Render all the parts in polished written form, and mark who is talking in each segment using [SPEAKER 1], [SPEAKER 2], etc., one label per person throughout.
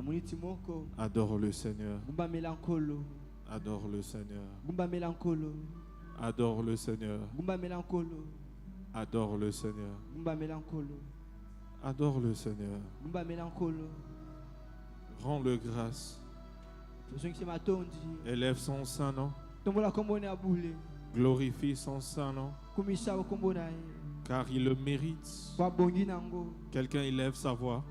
[SPEAKER 1] minute, adore le Seigneur. Adore le Seigneur. Adore le Seigneur. Adore le Seigneur. Adore le Seigneur. Rends-le grâce. Élève son saint nom. Glorifie son saint nom. Car il le mérite. Quelqu'un élève sa voix.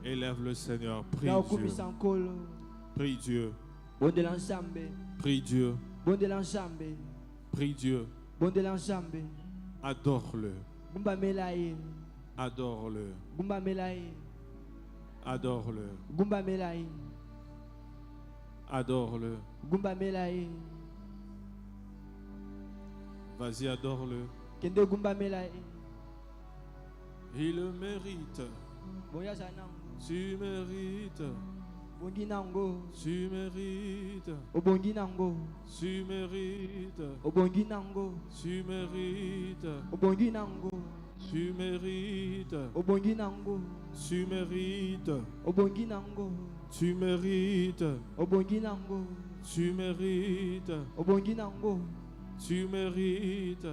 [SPEAKER 1] Élève le Seigneur. Prie Dieu. Prie Dieu. Prie Dieu. Prie Dieu. Adore-le. Adore-le. Adore-le. Adore-le. Vas-y, adore-le. Il le mérite. Tu mérites. Tu mérites. Tu mérites. Tu mérites. Tu mérites. Tu mérites. Tu mérites. Tu mérites. Tu mérites.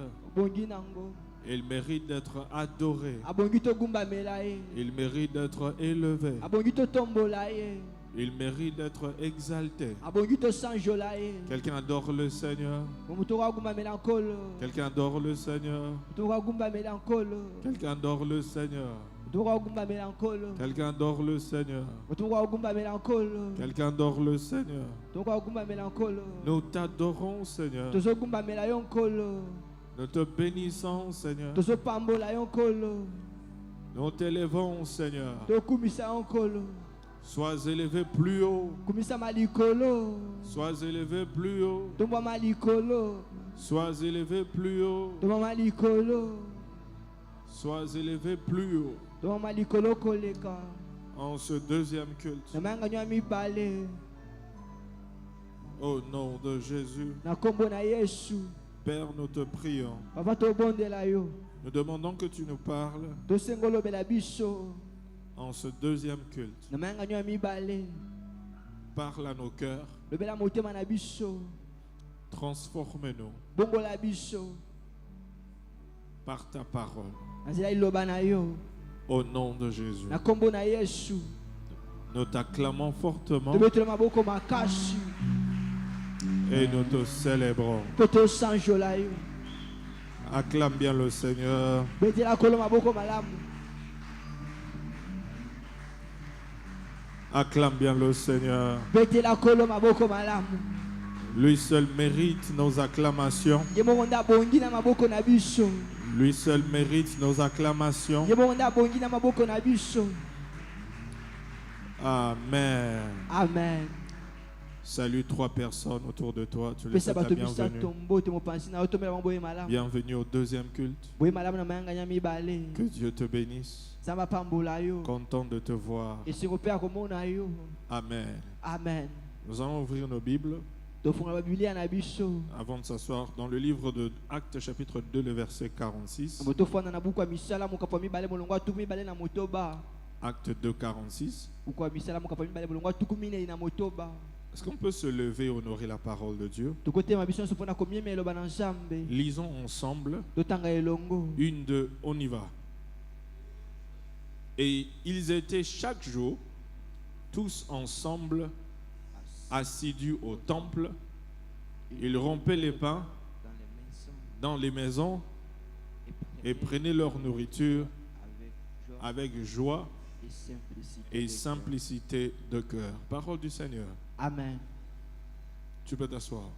[SPEAKER 1] Il mérite d'être adoré. Il mérite d'être élevé. Il mérite d'être exalté. Quelqu'un adore le Seigneur. Quelqu'un adore le Seigneur. Quelqu'un adore le Seigneur. Quelqu'un adore le Seigneur. Quelqu'un adore le Seigneur. Nous t'adorons, Seigneur. Nous te bénissons, Seigneur. Nous t'élevons, Seigneur. Sois élevé plus haut. Sois élevé plus haut. Sois élevé plus haut. Sois élevé plus haut. En ce deuxième culte. Au nom de Jésus. Père, nous te prions. Nous demandons que tu nous parles en ce deuxième culte. Parle à nos cœurs. Transforme-nous par ta parole. Au nom de Jésus. Nous t'acclamons fortement et nous te célébrons. Acclame bien le Seigneur. Acclame bien le Seigneur. Lui seul mérite nos acclamations. Lui seul mérite nos acclamations. Amen.
[SPEAKER 2] Amen.
[SPEAKER 1] Salue 3 personnes autour de toi. Tu les souhaites la bienvenue. Bienvenue au deuxième culte. Que Dieu te bénisse. Content de te voir. Amen.
[SPEAKER 2] Amen.
[SPEAKER 1] Nous allons ouvrir nos Bibles. Avant de s'asseoir, dans le livre de Actes chapitre 2, le verset 46. Acte 2, 46. Est-ce qu'on peut se lever et honorer la parole de Dieu? Lisons ensemble. 1, 2, on y va. Et ils étaient chaque jour tous ensemble assidus au temple. Ils rompaient les pains dans les maisons et prenaient leur nourriture avec joie et simplicité de cœur. Parole du Seigneur.
[SPEAKER 2] Amen.
[SPEAKER 1] Tu peux t'asseoir.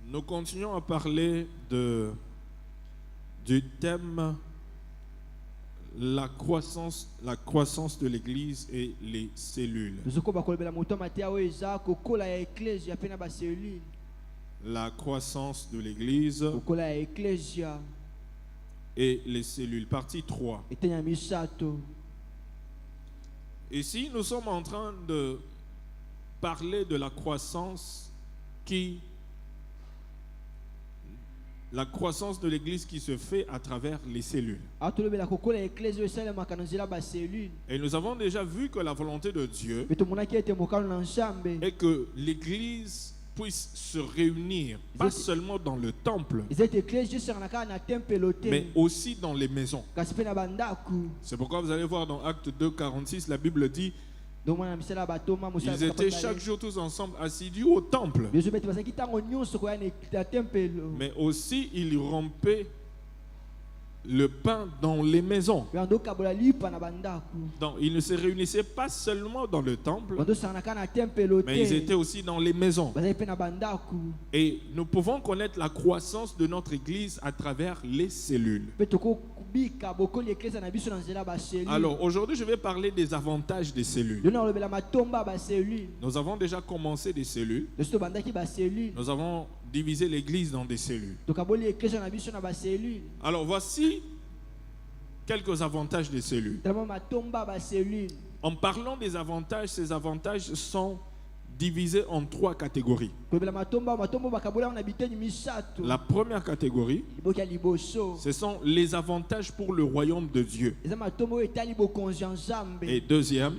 [SPEAKER 1] Nous continuons à parler du thème la croissance de l'Église et les cellules. La croissance de l'Église et les cellules. Partie 3. Ici, nous sommes en train de parler de la croissance qui la croissance de l'église qui se fait à travers les cellules. Et nous avons déjà vu que la volonté de Dieu est que l'église puisse se réunir, pas seulement dans le temple, mais aussi dans les maisons. C'est pourquoi vous allez voir dans Actes 2, 46, la Bible dit: ils étaient chaque jour tous ensemble assidus au temple. Mais aussi ils rompaient le pain dans les maisons. Donc ils ne se réunissaient pas seulement dans le temple, mais ils étaient aussi dans les maisons. Et nous pouvons connaître la croissance de notre église à travers les cellules. Alors aujourd'hui je vais parler des avantages des cellules. Nous avons déjà commencé des cellules. Nous avons divisé l'église dans des cellules. Alors voici quelques avantages des cellules. En parlant des avantages, ces avantages sont divisés en 3 catégories. La première catégorie, ce sont les avantages pour le royaume de Dieu. Et deuxième,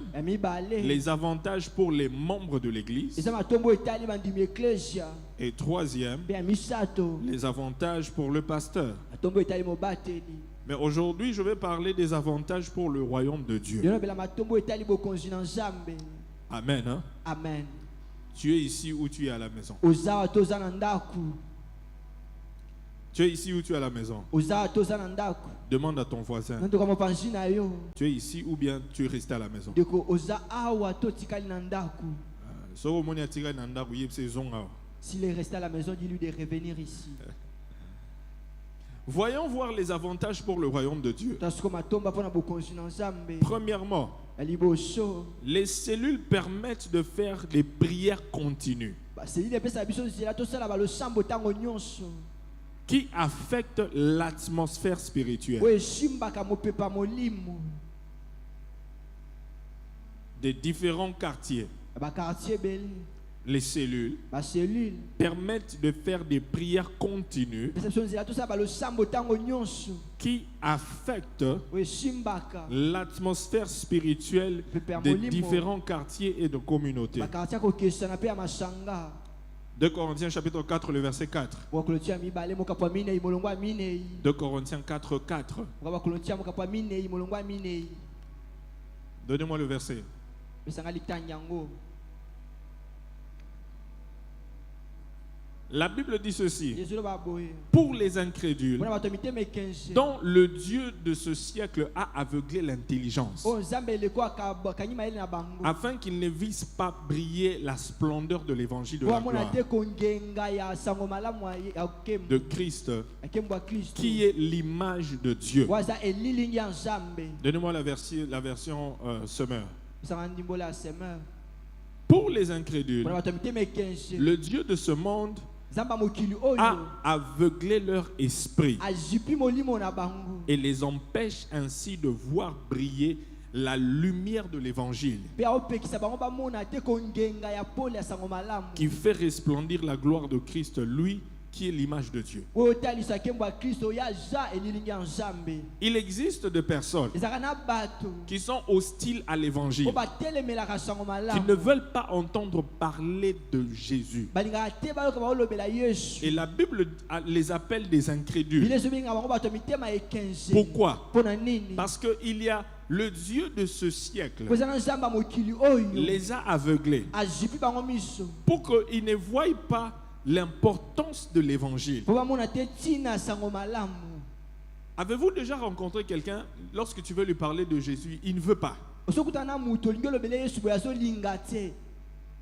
[SPEAKER 1] les avantages pour les membres de l'église. Et troisième, les avantages pour le pasteur. Mais aujourd'hui, je vais parler des avantages pour le royaume de Dieu. Amen. Hein?
[SPEAKER 2] Amen.
[SPEAKER 1] Tu es ici ou tu es à la maison? Tu es ici ou tu es à la maison? Demande à ton voisin. Tu es ici ou bien tu es resté à la maison?
[SPEAKER 2] S'il est resté à la maison, dis-lui de revenir ici.
[SPEAKER 1] Voyons voir les avantages pour le royaume de Dieu. Premièrement, les cellules permettent de faire des prières continues qui affectent l'atmosphère spirituelle des différents quartiers. Les cellules permettent de faire des prières continues qui affectent l'atmosphère spirituelle des différents quartiers et de communautés. 2 Corinthiens chapitre 4, le verset 4. 2 Corinthiens 4, 4. Donnez-moi le verset. La Bible dit ceci: pour les incrédules, dont le Dieu de ce siècle a aveuglé l'intelligence, afin qu'ils ne vissent pas briller la splendeur de l'évangile de la gloire de Christ, qui est l'image de Dieu. Donnez-moi la version Semeur. Pour les incrédules, le Dieu de ce monde a aveuglé leur esprit et les empêche ainsi de voir briller la lumière de l'évangile qui fait resplendir la gloire de Christ, lui qui est l'image de Dieu. Il existe des personnes qui sont hostiles à l'évangile, qui ne veulent pas entendre parler de Jésus. Et la Bible les appelle des incrédules. Pourquoi? Parce qu'il y a le Dieu de ce siècle les a aveuglés pour qu'ils ne voient pas l'importance de l'évangile. Avez-vous déjà rencontré quelqu'un, lorsque tu veux lui parler de Jésus, il ne veut pas?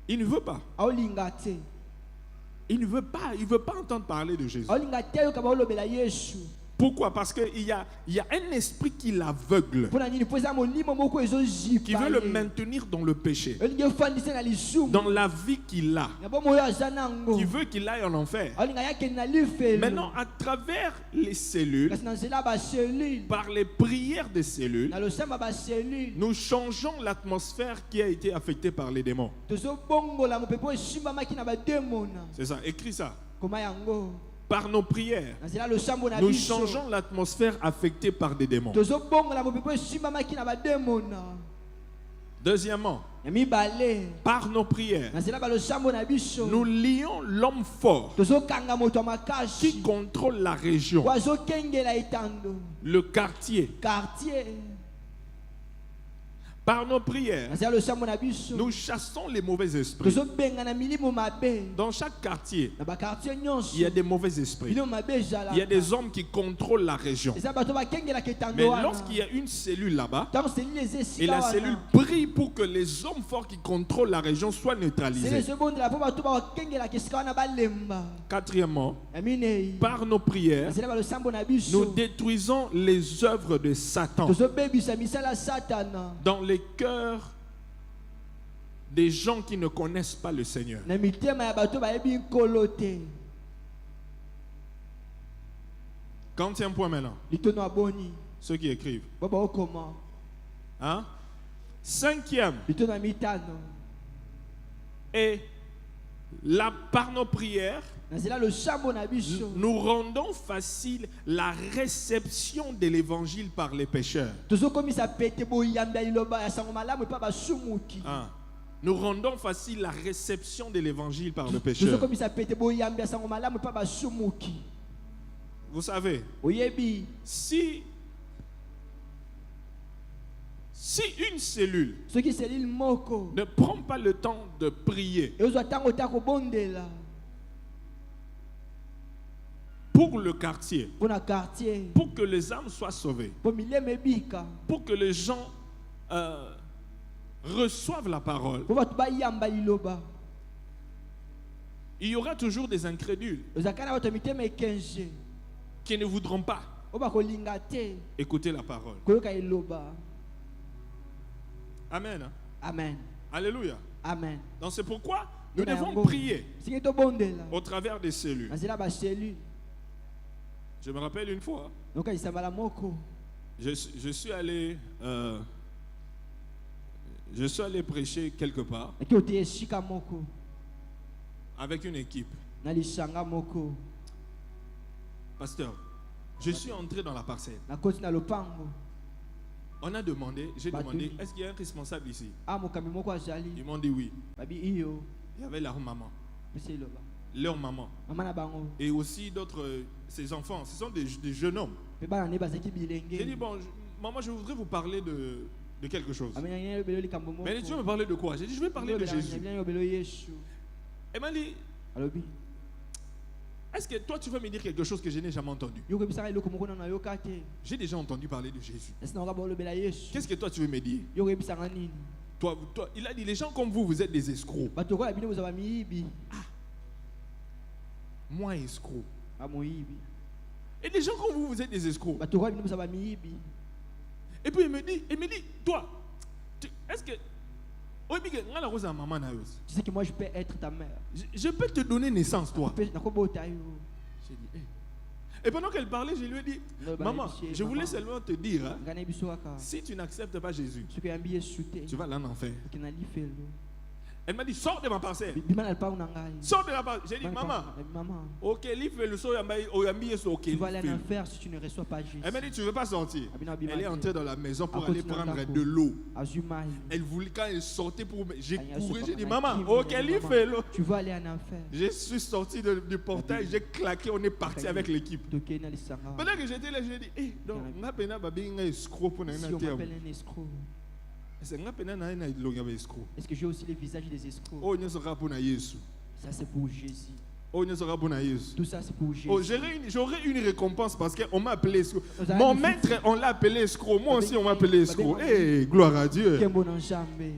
[SPEAKER 1] Il ne veut pas. Il ne veut pas. Il ne veut pas entendre parler de Jésus. Pourquoi? Parce qu'il y a un esprit qui l'aveugle, qui veut le maintenir dans le péché, dans la vie qu'il a, qui veut qu'il aille en enfer. Maintenant, à travers les cellules, par les prières des cellules, nous changeons l'atmosphère qui a été affectée par les démons. C'est ça, écris ça. Par nos prières,
[SPEAKER 2] na nzela losambo na
[SPEAKER 1] nous
[SPEAKER 2] biso
[SPEAKER 1] changeons l'atmosphère affectée par des démons.
[SPEAKER 2] tozobongola mopepe esimbamaki na bademona
[SPEAKER 1] Deuxièmement,
[SPEAKER 2] ya mibale
[SPEAKER 1] par nos prières,
[SPEAKER 2] na nzela balosambo na biso
[SPEAKER 1] nous lions l'homme fort
[SPEAKER 2] tozokanga moto ya makasi
[SPEAKER 1] qui contrôle la région,
[SPEAKER 2] oyo azokengela etando
[SPEAKER 1] le quartier.
[SPEAKER 2] quartier
[SPEAKER 1] Par nos prières,
[SPEAKER 2] na nzela losambo na biso
[SPEAKER 1] nous chassons les mauvais esprits.
[SPEAKER 2] tozobenga na milimo mabe
[SPEAKER 1] Dans chaque quartier,
[SPEAKER 2] na bakartier
[SPEAKER 1] il
[SPEAKER 2] nyonso
[SPEAKER 1] y a des mauvais esprits.
[SPEAKER 2] milimo mabe
[SPEAKER 1] Il y a
[SPEAKER 2] ezalaka
[SPEAKER 1] des hommes qui contrôlent la région.
[SPEAKER 2] eza bato bakengelaka
[SPEAKER 1] Mais
[SPEAKER 2] etando wana
[SPEAKER 1] lorsqu'il y a une cellule là-bas,
[SPEAKER 2] ntango selile eza
[SPEAKER 1] et
[SPEAKER 2] esika
[SPEAKER 1] la cellule
[SPEAKER 2] wana
[SPEAKER 1] prie pour que les hommes forts qui contrôlent la région soient
[SPEAKER 2] sele
[SPEAKER 1] neutralisés.
[SPEAKER 2] ezobondela mpo bato bakengelaka esika wana balemba
[SPEAKER 1] Quatrièmement,
[SPEAKER 2] ya minei
[SPEAKER 1] par nos prières,
[SPEAKER 2] nzela balosambo na
[SPEAKER 1] nous
[SPEAKER 2] biso
[SPEAKER 1] détruisons les œuvres de Satan
[SPEAKER 2] tozobebisa misala ya satana
[SPEAKER 1] dans les cœurs des gens qui ne connaissent pas le Seigneur.
[SPEAKER 2] na mitema ya bato bayebi nkolo te.
[SPEAKER 1] Quantième point maintenant,
[SPEAKER 2] Litono aboni
[SPEAKER 1] ceux qui écrivent.
[SPEAKER 2] baba okoma
[SPEAKER 1] Hein? Cinquième,
[SPEAKER 2] litono ya mitano
[SPEAKER 1] et par nos prières,
[SPEAKER 2] na nzela losambo na biso
[SPEAKER 1] nous rendons facile la réception de l'évangile par les pécheurs.
[SPEAKER 2] tozokomisa pete boyambi ya liloba ya sango malamu epa basumuki
[SPEAKER 1] Hein? Nous rendons facile la réception de l'évangile par le pécheur.
[SPEAKER 2] tozokomisa pete boyambi ya sango malamu epa basumuki.
[SPEAKER 1] Vous savez,
[SPEAKER 2] Oyebi
[SPEAKER 1] si une cellule
[SPEAKER 2] soki selile moko
[SPEAKER 1] ne prend pas le temps de prier
[SPEAKER 2] ezwa ntango ta kobondela
[SPEAKER 1] pour le quartier,
[SPEAKER 2] mpo na quartier
[SPEAKER 1] pour que les âmes soient sauvées,
[SPEAKER 2] mpo milema ebika
[SPEAKER 1] pour que les gens reçoivent la parole,
[SPEAKER 2] mpo bato bayamba liloba
[SPEAKER 1] il y aura toujours des incrédules
[SPEAKER 2] ozalaka na bato ya mitema ekenje
[SPEAKER 1] qui ne voudront pas
[SPEAKER 2] oyo bakolinga te
[SPEAKER 1] écouter la parole.
[SPEAKER 2] koyoka eloba.
[SPEAKER 1] Amen. Hein?
[SPEAKER 2] Amen
[SPEAKER 1] Alléluia.
[SPEAKER 2] amen.
[SPEAKER 1] Donc c'est pourquoi nous
[SPEAKER 2] Ntina
[SPEAKER 1] devons
[SPEAKER 2] yango,
[SPEAKER 1] prier
[SPEAKER 2] soki tobondela
[SPEAKER 1] au travers des cellules.
[SPEAKER 2] na nzela baselu
[SPEAKER 1] Je me rappelle une fois,
[SPEAKER 2] nokanisa mbala moko
[SPEAKER 1] je suis allé prêcher quelque part
[SPEAKER 2] eki ote esika moko
[SPEAKER 1] avec une équipe.
[SPEAKER 2] na lisanga moko
[SPEAKER 1] Pasteur, je suis entré dans la parcelle.
[SPEAKER 2] nakoti na lopango
[SPEAKER 1] On a demandé, j'ai
[SPEAKER 2] Bah,
[SPEAKER 1] demandé,
[SPEAKER 2] oui.
[SPEAKER 1] est-ce qu'il y a un responsable ici?
[SPEAKER 2] mokambi moko azali
[SPEAKER 1] Ils m'ont dit oui.
[SPEAKER 2] babi iyo
[SPEAKER 1] Il y avait leur maman,
[SPEAKER 2] misi eloba
[SPEAKER 1] leur maman.
[SPEAKER 2] mama na bango
[SPEAKER 1] Et aussi d'autres, ses enfants. Ce sont des jeunes hommes.
[SPEAKER 2] mpe bana ne bazalaki
[SPEAKER 1] J'ai dit,
[SPEAKER 2] bilenge
[SPEAKER 1] bon, maman, je voudrais vous parler de quelque chose.
[SPEAKER 2] amenyangina yobelo likambo moko
[SPEAKER 1] Mais elle dit, tu veux me parler de quoi? J'ai dit, je vais parler de Jésus.
[SPEAKER 2] yobelo yesu
[SPEAKER 1] Elle m'a dit,
[SPEAKER 2] alobi
[SPEAKER 1] est-ce que toi tu veux me dire quelque chose que je n'ai jamais entendu?
[SPEAKER 2] yo koyebisaka eloko moko nano ayoka te
[SPEAKER 1] J'ai déjà entendu parler de Jésus.
[SPEAKER 2] esi naoka baolobela yesu
[SPEAKER 1] Qu'est-ce que toi tu veux me dire?
[SPEAKER 2] yo koyebisanga nini
[SPEAKER 1] Toi, il a dit, les gens comme vous êtes des escrocs.
[SPEAKER 2] bato okola bino bozala miyibi
[SPEAKER 1] Moi, escroc.
[SPEAKER 2] bamoyibi
[SPEAKER 1] Et les gens comme vous êtes des escrocs.
[SPEAKER 2] bato okola bino bozala miyibi
[SPEAKER 1] Et puis il me dit, toi, est-ce que...
[SPEAKER 2] tu sais que moi je peux être ta mère
[SPEAKER 1] Je peux te donner naissance, toi.
[SPEAKER 2] nakobota yo
[SPEAKER 1] J'ai dit, hey. Et pendant qu'elle parlait, je lui ai dit, maman, je voulais seulement te dire, hein,
[SPEAKER 2] ngai nayebi so kaka
[SPEAKER 1] si tu n'acceptes pas Jésus,
[SPEAKER 2] soki oyambi yesu te
[SPEAKER 1] tu vas aller en enfer.
[SPEAKER 2] okenda lifelo
[SPEAKER 1] Elle m'a dit, sors de ma parcelle.
[SPEAKER 2] bima na lupango na ngai
[SPEAKER 1] Sors de la parcelle. J'ai dit,
[SPEAKER 2] Bima na
[SPEAKER 1] maman,
[SPEAKER 2] lupango. Maman,
[SPEAKER 1] ok, l'ifle, so oyambi yesu, ok.
[SPEAKER 2] tu vas aller en
[SPEAKER 1] l'ifle.
[SPEAKER 2] enfer si tu ne reçois pas Jésus.
[SPEAKER 1] Elle m'a dit, tu ne veux pas sortir.
[SPEAKER 2] Abina bima
[SPEAKER 1] Elle est
[SPEAKER 2] te.
[SPEAKER 1] entrée dans la maison pour
[SPEAKER 2] À
[SPEAKER 1] aller
[SPEAKER 2] continuer
[SPEAKER 1] prendre
[SPEAKER 2] ndako.
[SPEAKER 1] de l'eau.
[SPEAKER 2] Azwi mai.
[SPEAKER 1] Elle voulait, quand elle sortait pour me... J'ai
[SPEAKER 2] Anya
[SPEAKER 1] couru,
[SPEAKER 2] sopa
[SPEAKER 1] j'ai dit,
[SPEAKER 2] na
[SPEAKER 1] maman,
[SPEAKER 2] kimi,
[SPEAKER 1] ok,
[SPEAKER 2] maman.
[SPEAKER 1] l'ifle, l'eau.
[SPEAKER 2] Tu vas aller en enfer.
[SPEAKER 1] Je suis sorti du portail, j'ai claqué, on est parti avec l'équipe.
[SPEAKER 2] Tokei na lisanga.
[SPEAKER 1] Pendant que j'étais là, j'ai dit, hé, donc, nga pena babi nga escroc pour na
[SPEAKER 2] Si
[SPEAKER 1] na
[SPEAKER 2] on
[SPEAKER 1] terme.
[SPEAKER 2] m'appelle un escroc,
[SPEAKER 1] C'est nga pena na na ilonga ba escroc.
[SPEAKER 2] est-ce que j'ai aussi les visages des escrocs?
[SPEAKER 1] Oh, nyoso ka pour na Yesu.
[SPEAKER 2] Ça c'est pour Jésus.
[SPEAKER 1] Oh, nyoso ka pour na Yesu.
[SPEAKER 2] Tout ça c'est pour Jésus.
[SPEAKER 1] Oh, j'aurais une récompense parce qu'on m'a appelé escroc.
[SPEAKER 2] Nous allons
[SPEAKER 1] Mon
[SPEAKER 2] nous
[SPEAKER 1] maître, on l'a appelé escroc. Moi aussi, on m'a
[SPEAKER 2] Babé,
[SPEAKER 1] appelé escroc.
[SPEAKER 2] babé,
[SPEAKER 1] Hé, gloire à Dieu.
[SPEAKER 2] Kembo na Nzambe.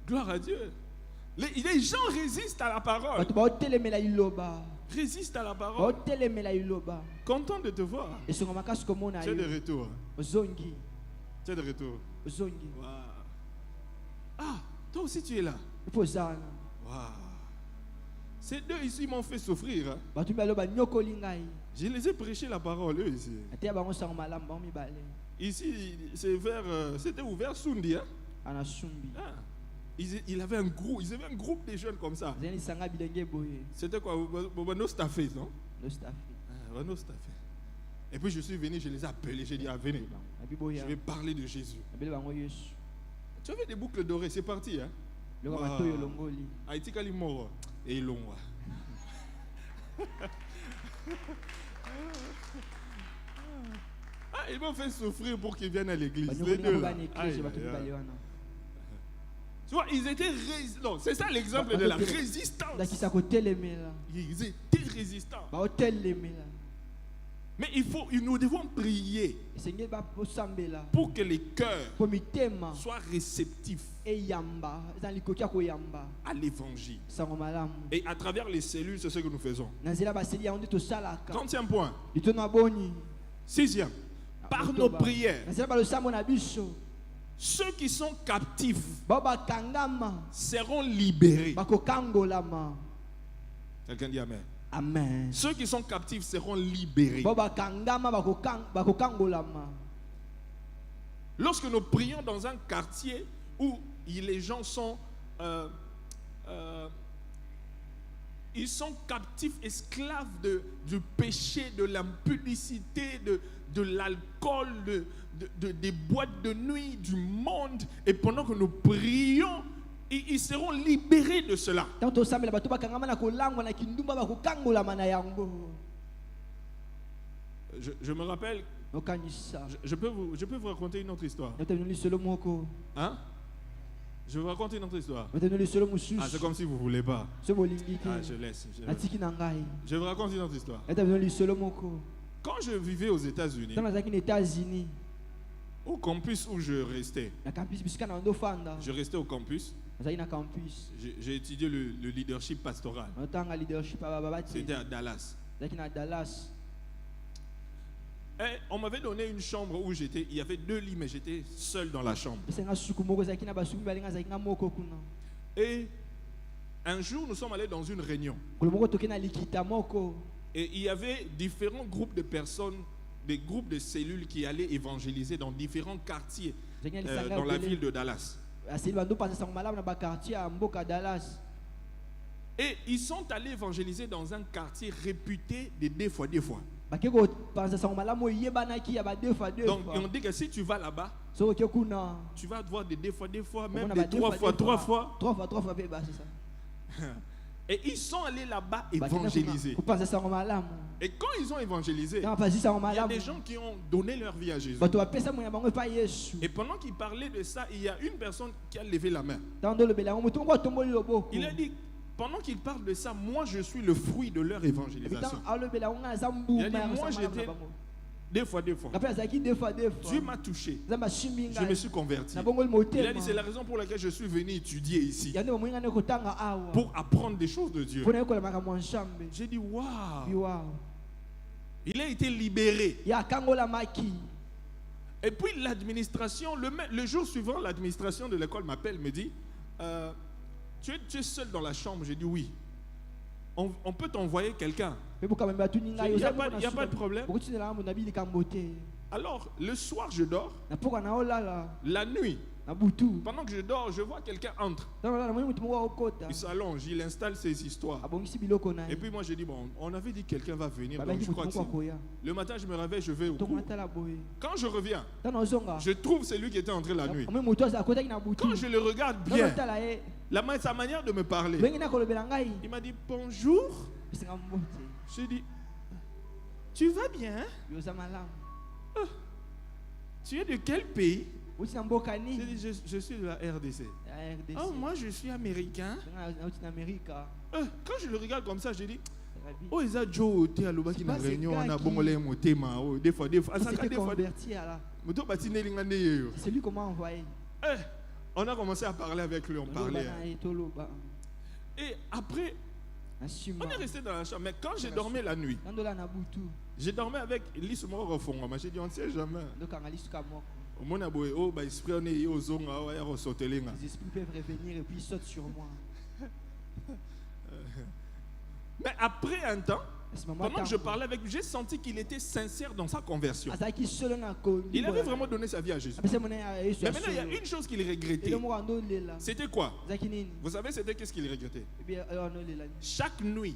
[SPEAKER 1] Gloire à Dieu. Les gens résistent à la parole.
[SPEAKER 2] Bato baotelemela iloba.
[SPEAKER 1] Résistent à la parole.
[SPEAKER 2] Baotelemela iloba.
[SPEAKER 1] Content de te voir.
[SPEAKER 2] Esonga makasi komona
[SPEAKER 1] Tu es de
[SPEAKER 2] yo.
[SPEAKER 1] retour.
[SPEAKER 2] Ozongi.
[SPEAKER 1] Tu es de retour.
[SPEAKER 2] Ozongi.
[SPEAKER 1] Wow. Ah, toi aussi tu es là.
[SPEAKER 2] Ipo zana.
[SPEAKER 1] Wow. Ces deux ici m'ont fait souffrir. Hein.
[SPEAKER 2] Bato baloba nyokoli ngai.
[SPEAKER 1] Je les ai prêché la parole, eux ici.
[SPEAKER 2] Ate bango sango malamu bango mibale.
[SPEAKER 1] Ici, c'était ouvert Sundi. Hein.
[SPEAKER 2] Ana sumbi.
[SPEAKER 1] Ah. Ils avaient un groupe de jeunes comme ça.
[SPEAKER 2] Zeni sanga bilenge boye.
[SPEAKER 1] C'était quoi? Bobano Staffé, non? Renaud Staffé. Et puis je suis venu, je les ai appelés, j'ai dit, ah, venez, je vais parler de Jésus. Tu avais des boucles dorées, c'est parti. Hein? Haïti Kalimoro. Et ils l'ont. Ah, ils m'ont fait souffrir pour qu'ils viennent à l'église. Les deux, là. Tu vois, ils étaient résistants. C'est ça l'exemple de la résistance. Ils étaient résistants. Mais nous devons prier pour que les cœurs soient réceptifs à l'évangile. Et à travers les cellules, c'est ce que nous faisons. 30e point. 6e. Par nos prières, ceux qui sont captifs seront libérés. Quelqu'un dit Amen.
[SPEAKER 2] Amen.
[SPEAKER 1] Ceux qui sont captifs seront libérés. Lorsque nous prions dans un quartier où les gens sont ils sont captifs, esclaves du péché, de l'impudicité, de l'alcool, des boîtes de nuit, du monde, et pendant que nous prions, ils seront libérés de cela. Je me rappelle, je peux vous raconter une autre histoire. Hein? Je vais vous raconter une autre histoire. Ah, c'est comme si vous ne voulez pas. Ah, je laisse. Je vous raconte une autre histoire. Quand je vivais aux États-Unis, au campus où je restais au campus. J'ai étudié le leadership pastoral. C'était à Dallas. Et on m'avait donné une chambre où il y avait 2 lits, mais j'étais seul dans la chambre. Et un jour, nous sommes allés dans une réunion. Et il y avait différents groupes de personnes, des groupes de cellules qui allaient évangéliser dans différents quartiers dans la ville de Dallas. Et ils sont allés évangéliser dans un quartier réputé des deux fois. Donc on dit que si tu vas là-bas, tu vas voir des deux fois, même des 3 fois. Et ils sont allés là-bas évangéliser. Et quand ils ont évangélisé, il y a des gens qui ont donné leur vie à Jésus. Et pendant qu'ils parlaient de ça, il y a une personne qui a levé la main. Il a dit, pendant qu'ils parlent de ça, moi je suis le fruit de leur évangélisation. Il a dit, moi j'étais deux fois. Dieu m'a touché. Je me suis converti. Il a dit, c'est la raison pour laquelle je suis venu étudier ici. Pour apprendre des choses de Dieu. J'ai dit, waouh. Il a été libéré. Et puis l'administration, le jour suivant, l'administration de l'école m'appelle, me dit, tu es seul dans la chambre. J'ai dit oui. On peut t'envoyer quelqu'un. Il n'y a pas de problème. Alors, le soir, je dors. La nuit, pendant que je dors, je vois quelqu'un entre. Il s'allonge, il installe ses histoires. Et puis moi, je dis, bon, on avait dit que quelqu'un va venir. Donc je crois que le matin, je me réveille, je vais au cours. Quand je reviens, je trouve celui qui était entré la nuit. Quand je le regarde bien, sa manière de me parler, il m'a dit bonjour. J'ai dit, tu vas bien? Tu es de quel pays? J'ai dit, je suis de la RDC. Oh, moi je suis américain. Quand je le regarde comme ça, j'ai dit, oh, ils ont Joe à l'Obaki na réunion, on a bongolé mon thème. Des fois.
[SPEAKER 2] C'est lui comment envoyer.
[SPEAKER 1] On a commencé à parler avec lui, on parlait. Et après, on est resté dans la chambre. Mais quand j'ai dormi la nuit, j'ai dormi avec Lise Moro Fonga. J'ai dit, on ne sait jamais.
[SPEAKER 2] Les esprits peuvent revenir et puis ils sautent sur moi.
[SPEAKER 1] Mais après un temps, pendant que je parlais avec lui, j'ai senti qu'il était sincère dans sa conversion. Il avait vraiment donné sa vie à Jésus. Mais maintenant, il y a une chose qu'il regrettait. C'était quoi? Vous savez, c'était qu'est-ce qu'il regrettait? Chaque nuit,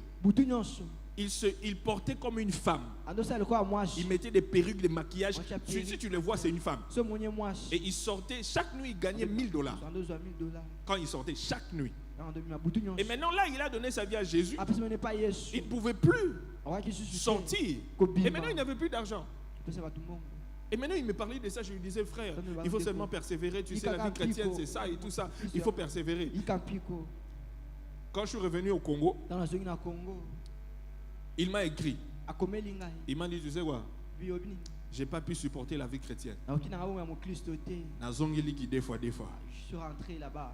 [SPEAKER 1] il portait comme une femme.
[SPEAKER 2] Andosa alikuwa mwashi.
[SPEAKER 1] Il mettait des perruques, des maquillages.
[SPEAKER 2] Mwacha
[SPEAKER 1] Si
[SPEAKER 2] perruque.
[SPEAKER 1] tu le vois, c'est une femme.
[SPEAKER 2] So mwenye mwashi.
[SPEAKER 1] Et il sortait, chaque nuit, il gagnait $1000.
[SPEAKER 2] Andoza $1000.
[SPEAKER 1] Quand il sortait, chaque nuit.
[SPEAKER 2] Ando mabutu nyonso.
[SPEAKER 1] Et maintenant, là, il a donné sa vie à Jésus.
[SPEAKER 2] Apesi mene pa Yesu.
[SPEAKER 1] Il ne pouvait plus
[SPEAKER 2] Awaki susu.
[SPEAKER 1] sortir.
[SPEAKER 2] Kobima.
[SPEAKER 1] Et maintenant, il n'avait plus d'argent.
[SPEAKER 2] Pesa batu mongo.
[SPEAKER 1] Et maintenant, il me parlait de ça. Je lui disais, frère, il faut seulement persévérer. Tu
[SPEAKER 2] Il
[SPEAKER 1] sais, la vie
[SPEAKER 2] kaka
[SPEAKER 1] chrétienne,
[SPEAKER 2] piko.
[SPEAKER 1] c'est ça et tout ça. Il faut persévérer.
[SPEAKER 2] Ikampiko.
[SPEAKER 1] Quand je suis revenu au Congo,
[SPEAKER 2] Dans la zone na Congo.
[SPEAKER 1] il m'a écrit.
[SPEAKER 2] Akomeli ngai.
[SPEAKER 1] Il m'a dit, tu sais quoi,
[SPEAKER 2] Biobini.
[SPEAKER 1] j'ai pas pu supporter la vie chrétienne.
[SPEAKER 2] Na okina ngabo ya mo Kristo te.
[SPEAKER 1] Nazongeli qui des fois.
[SPEAKER 2] Je suis rentré là-bas.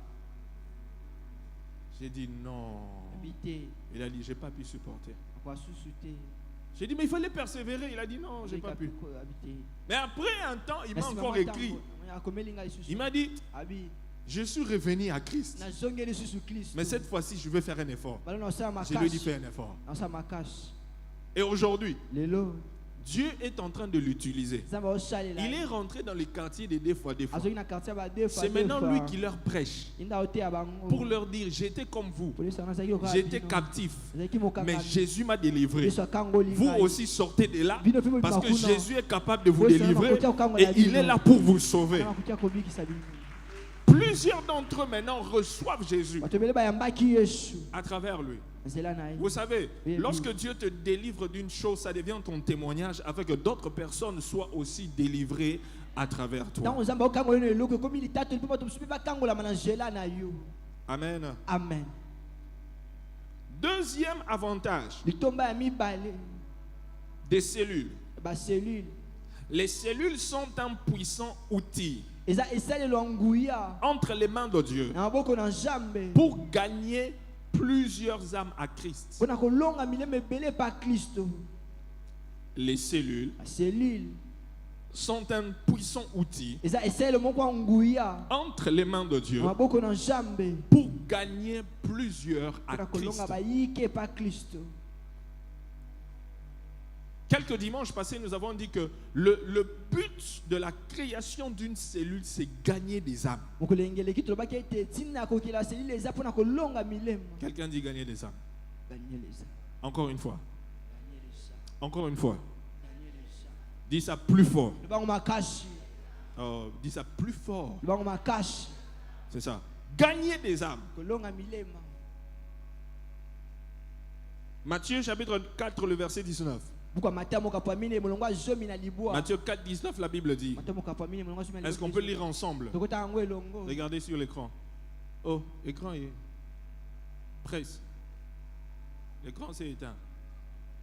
[SPEAKER 1] J'ai dit non.
[SPEAKER 2] Habité.
[SPEAKER 1] Il a dit, j'ai pas pu supporter.
[SPEAKER 2] Akwa susu te.
[SPEAKER 1] J'ai dit, mais il fallait persévérer. Il a dit, non, j'ai pas pu.
[SPEAKER 2] Habité.
[SPEAKER 1] Mais après un temps, il m'a
[SPEAKER 2] Merci,
[SPEAKER 1] encore
[SPEAKER 2] maman,
[SPEAKER 1] écrit.
[SPEAKER 2] tango. Akomeli ngai susu.
[SPEAKER 1] Il m'a dit,
[SPEAKER 2] Abi.
[SPEAKER 1] je suis revenu à Christ.
[SPEAKER 2] Na zongeli susu Kristo.
[SPEAKER 1] Mais cette fois-ci, je vais faire un effort.
[SPEAKER 2] Balo na sa
[SPEAKER 1] Je lui ai dit,
[SPEAKER 2] makashi.
[SPEAKER 1] fais un effort.
[SPEAKER 2] Na sa makashi.
[SPEAKER 1] Et aujourd'hui,
[SPEAKER 2] Lelo.
[SPEAKER 1] Dieu est en train de l'utiliser.
[SPEAKER 2] Zamba oshalela.
[SPEAKER 1] Il est rentré dans les quartiers des deux fois.
[SPEAKER 2] Azoki na quartier ba deux fois.
[SPEAKER 1] C'est maintenant lui qui leur prêche.
[SPEAKER 2] Inda ote ya bango.
[SPEAKER 1] Pour leur dire, j'étais comme vous.
[SPEAKER 2] Polisi anazaki yoka
[SPEAKER 1] J'étais
[SPEAKER 2] bino.
[SPEAKER 1] captif.
[SPEAKER 2] Azaki mokaka.
[SPEAKER 1] Mais Jésus m'a délivré.
[SPEAKER 2] Yesu akangoli
[SPEAKER 1] Vous
[SPEAKER 2] ngai.
[SPEAKER 1] aussi sortez de là.
[SPEAKER 2] Bino pe
[SPEAKER 1] Parce que
[SPEAKER 2] bakuna.
[SPEAKER 1] Jésus est capable de vous
[SPEAKER 2] Yesu
[SPEAKER 1] délivrer.
[SPEAKER 2] anakutia ukangwa
[SPEAKER 1] Et
[SPEAKER 2] na
[SPEAKER 1] il
[SPEAKER 2] bino.
[SPEAKER 1] est là pour vous sauver.
[SPEAKER 2] Anakutia kobikisa bino.
[SPEAKER 1] Plusieurs d'entre eux maintenant reçoivent Jésus
[SPEAKER 2] Bato ebele bayambaki Yesu.
[SPEAKER 1] à travers lui.
[SPEAKER 2] Nzela na ye.
[SPEAKER 1] Vous savez,
[SPEAKER 2] Oui,
[SPEAKER 1] lorsque
[SPEAKER 2] oui.
[SPEAKER 1] Dieu te délivre d'une chose, ça devient ton témoignage afin que d'autres personnes soient aussi délivrées à travers toi.
[SPEAKER 2] Ntango Nzambe okangola ino eloko ekomi litato lipo bato mosusu mpe bakangolama na nzela na yo.
[SPEAKER 1] Amen.
[SPEAKER 2] Amen.
[SPEAKER 1] Deuxième avantage
[SPEAKER 2] Litomba ya mibale.
[SPEAKER 1] des cellules.
[SPEAKER 2] Baselule.
[SPEAKER 1] Les cellules sont un puissant outil
[SPEAKER 2] Eza esalelo ya nguya.
[SPEAKER 1] entre les mains de Dieu
[SPEAKER 2] Na maboko na Nzambe.
[SPEAKER 1] pour gagner plusieurs âmes à Christ.
[SPEAKER 2] Mpona kolonga mileme ebele pa Kristo.
[SPEAKER 1] Les cellules
[SPEAKER 2] Baselule.
[SPEAKER 1] sont un puissant outil
[SPEAKER 2] Eza esalelo moko ya nguya.
[SPEAKER 1] entre les mains de Dieu
[SPEAKER 2] Na maboko na Nzambe.
[SPEAKER 1] pour gagner plusieurs à
[SPEAKER 2] Mpona
[SPEAKER 1] Christ.
[SPEAKER 2] kolonga bayike pa Kristo.
[SPEAKER 1] Quelques dimanches passés, nous avons dit que le but de la création d'une cellule, c'est gagner des âmes.
[SPEAKER 2] Mokolo engeleki tolobaki ete ntina kokila selile eza mpona kolonga milemo.
[SPEAKER 1] Quelqu'un dit gagner des âmes.
[SPEAKER 2] Gagner les âmes.
[SPEAKER 1] Encore une fois.
[SPEAKER 2] Gagner les âmes.
[SPEAKER 1] Encore une fois.
[SPEAKER 2] Gagner les âmes.
[SPEAKER 1] Dis ça plus fort.
[SPEAKER 2] Lubango makashi.
[SPEAKER 1] Oh, dis ça plus fort.
[SPEAKER 2] Lubango makashi.
[SPEAKER 1] C'est ça. Gagner des âmes.
[SPEAKER 2] Kolonga milema.
[SPEAKER 1] Matthieu chapitre 4, le verset 19.
[SPEAKER 2] Buka Matthieu mokapo mine molongo zomi na libwa.
[SPEAKER 1] Matthieu 4, 19, la Bible dit.
[SPEAKER 2] Matthieu mokapo mine molongo zomi na libwa.
[SPEAKER 1] Est-ce qu'on peut lire ensemble?
[SPEAKER 2] Tokota yango elongo.
[SPEAKER 1] Regardez sur l'écran. Oh, l'écran est presse. L'écran s'est éteint.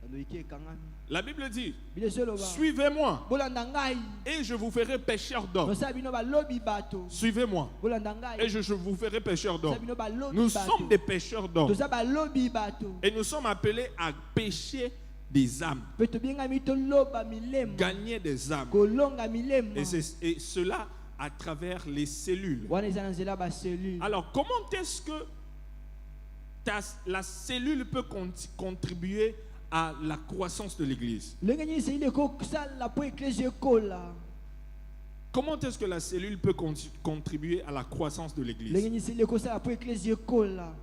[SPEAKER 2] Ndoiki ekangami.
[SPEAKER 1] La Bible dit,
[SPEAKER 2] Bileso loba.
[SPEAKER 1] suivez-moi
[SPEAKER 2] Bolanda ngai.
[SPEAKER 1] et je vous ferai pécheurs d'hommes.
[SPEAKER 2] Nosa bino balobi bato.
[SPEAKER 1] Suivez-moi
[SPEAKER 2] Bolanda ngai.
[SPEAKER 1] et je vous ferai pécheurs
[SPEAKER 2] Nosa
[SPEAKER 1] d'hommes.
[SPEAKER 2] bino balobi
[SPEAKER 1] Nous
[SPEAKER 2] bato.
[SPEAKER 1] sommes des pécheurs d'hommes
[SPEAKER 2] Toza balobi bato.
[SPEAKER 1] et nous sommes appelés à pécher des âmes,
[SPEAKER 2] Pe tobengami toloba milemo.
[SPEAKER 1] gagner des âmes.
[SPEAKER 2] Kolonga milemo.
[SPEAKER 1] Et cela à travers les cellules.
[SPEAKER 2] Wana eza na nzela baselule.
[SPEAKER 1] Alors, comment est-ce que la cellule peut contribuer à la croissance de l'Église?
[SPEAKER 2] Ndenge nini selile ekosala po eklesi ekola.
[SPEAKER 1] Comment est-ce que la cellule peut contribuer à la croissance de
[SPEAKER 2] Ndenge
[SPEAKER 1] l'Église?
[SPEAKER 2] nini selile ekosala po eklesi ekola.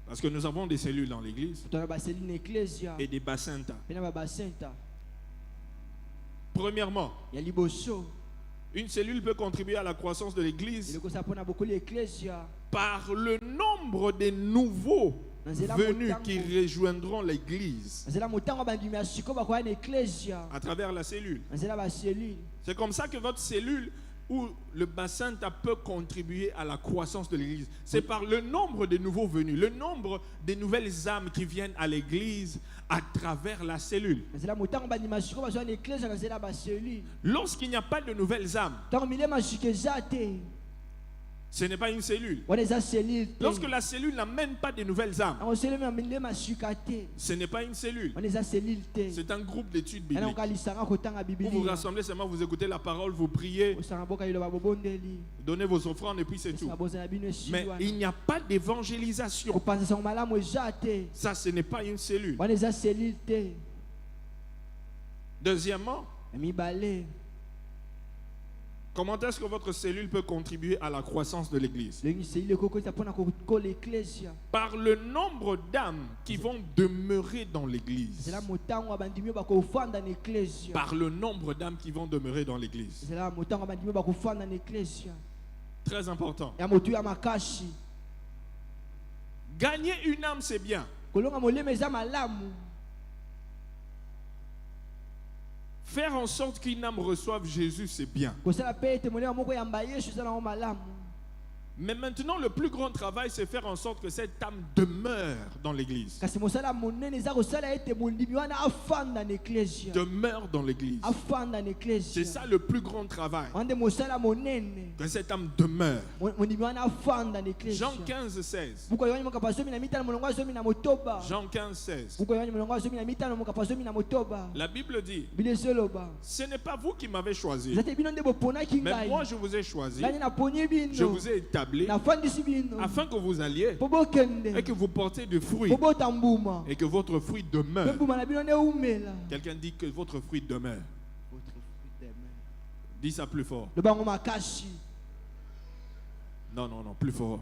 [SPEAKER 1] Parce que nous avons des cellules dans l'Église
[SPEAKER 2] Tona baselile na eklesia.
[SPEAKER 1] et des bassins.
[SPEAKER 2] Pena ba basenta.
[SPEAKER 1] Premièrement,
[SPEAKER 2] Ya liboso.
[SPEAKER 1] une cellule peut contribuer à la croissance de l'Église
[SPEAKER 2] Ele kosa pona bokoli eklesia.
[SPEAKER 1] par le nombre des nouveaux venus qui rejoindront l'Église
[SPEAKER 2] Nzela motango bandimi ya siko bakoya na eklesia.
[SPEAKER 1] à travers la cellule.
[SPEAKER 2] Nzela baselile.
[SPEAKER 1] C'est comme ça que votre cellule ou le bassin peut contribuer à la croissance de l'Église. C'est par le nombre de nouveaux venus, le nombre de nouvelles âmes qui viennent à l'Église à travers la cellule.
[SPEAKER 2] Nzela motango bandimi ya siko bazoya na eklesia nzela baselile.
[SPEAKER 1] Lorsqu'il n'y a pas de nouvelles âmes,
[SPEAKER 2] Tango milema siko eza te.
[SPEAKER 1] ce n'est pas une cellule.
[SPEAKER 2] Wana eza selile te.
[SPEAKER 1] Lorsque la cellule n'amène pas de nouvelles âmes,
[SPEAKER 2] Tango selile ya milema sika te.
[SPEAKER 1] ce n'est pas une cellule.
[SPEAKER 2] Wana eza selile te.
[SPEAKER 1] C'est un groupe d'études
[SPEAKER 2] Ana
[SPEAKER 1] bibliques.
[SPEAKER 2] okalisanga kotanga
[SPEAKER 1] Vous vous
[SPEAKER 2] Biblia.
[SPEAKER 1] rassemblez seulement, vous écoutez la parole, vous priez,
[SPEAKER 2] Osanga boka iloba bobondeli.
[SPEAKER 1] donnez vos offrandes et puis c'est tout.
[SPEAKER 2] Osanga boza na bino esi
[SPEAKER 1] Mais
[SPEAKER 2] wana.
[SPEAKER 1] il n'y a pas d'évangélisation.
[SPEAKER 2] Kopanza sango malamu eza te.
[SPEAKER 1] Ça, ce n'est pas une cellule.
[SPEAKER 2] Wana eza selile te.
[SPEAKER 1] Deuxièmement,
[SPEAKER 2] Ya mibale.
[SPEAKER 1] Comment est-ce que votre cellule peut contribuer à la croissance de l'église? Par le nombre d'âmes qui vont demeurer dans l'église. Par le nombre d'âmes qui vont demeurer dans l'église. Très important. Gagner une âme, c'est bien. Faire en sorte qu'une âme reçoive Jésus, c'est bien. Mais maintenant, le plus grand travail, c'est faire en sorte que cette âme demeure dans l'église. Demeure dans l'église. C'est ça le plus grand travail. Que cette âme demeure. Jean 15, 16. Jean 15, 16. La Bible dit, ce n'est pas vous qui m'avez choisi, mais moi je vous ai choisi, je vous ai établi afin que vous alliez et que vous portiez du fruit et que votre fruit demeure. Quelqu'un dit que votre fruit demeure. Dis ça plus fort. Non, non, non, plus fort.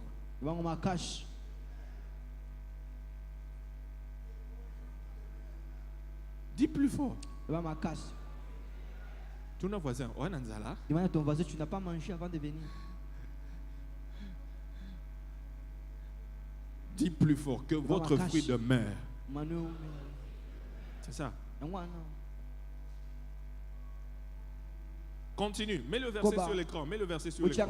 [SPEAKER 1] Dis plus fort. Tous nos voisins,
[SPEAKER 2] demande à ton voisin, tu n'as pas mangé avant de venir.
[SPEAKER 1] Dis plus fort que votre fruit demeure. C'est ça. Continue. Mets le verset sur l'écran. Mets le verset sur l'écran.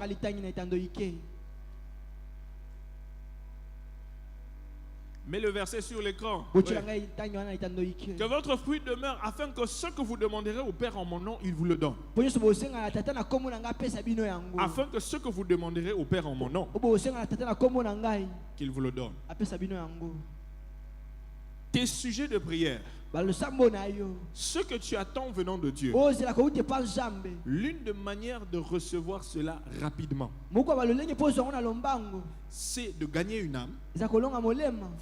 [SPEAKER 1] Mets le verset sur l'écran. Oui. Que votre fruit demeure afin que ce que vous demanderez au Père en mon nom, il vous le donne. Afin que ce que vous demanderez au Père en mon nom, qu'il vous le donne. Tes sujets de prière, ce que tu attends venant de Dieu, l'une des manières de recevoir cela rapidement, c'est de gagner une âme,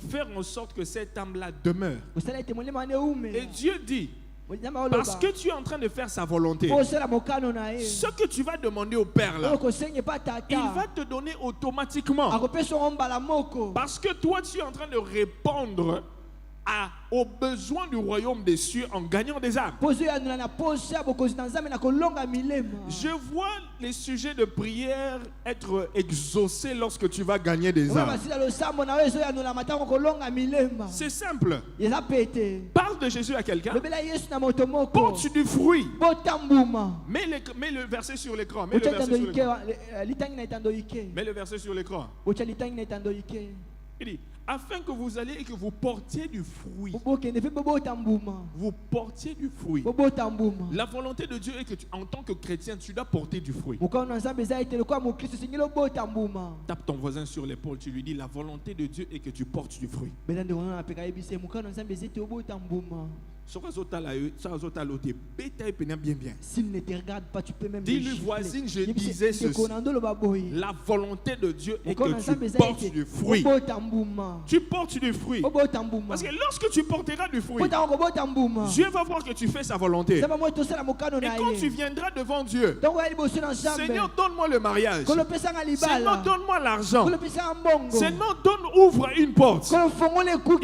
[SPEAKER 1] faire en sorte que cette âme-là demeure. Et Dieu dit, parce que tu es en train de faire sa volonté, ce que tu vas demander au Père là, il va te donner automatiquement. Parce que toi tu es en train de répondre aux besoins du royaume des cieux en gagnant des âmes. Je vois les sujets de prière être exaucés lorsque tu vas gagner des âmes. C'est simple. Parle de Jésus à quelqu'un. Porte du fruit. Mets le verset sur l'écran. Mets le verset sur l'écran. Il dit, afin que vous alliez et que vous portiez du fruit. Vous portiez du fruit. La volonté de Dieu est que en tant que chrétien, tu dois porter du fruit. Tape ton voisin sur l'épaule, tu lui dis, la volonté de Dieu est que tu portes du fruit.
[SPEAKER 2] S'il ne te regarde pas, tu peux même
[SPEAKER 1] dis-lui, voisine, je disais ceci. La volonté de Dieu est que tu portes du fruit. Tu portes du fruit. Parce que lorsque tu porteras du fruit, Dieu va voir que tu fais sa volonté. Et quand tu viendras devant Dieu, Seigneur, donne-moi le mariage. Seigneur, donne-moi l'argent. Seigneur, ouvre une porte. Il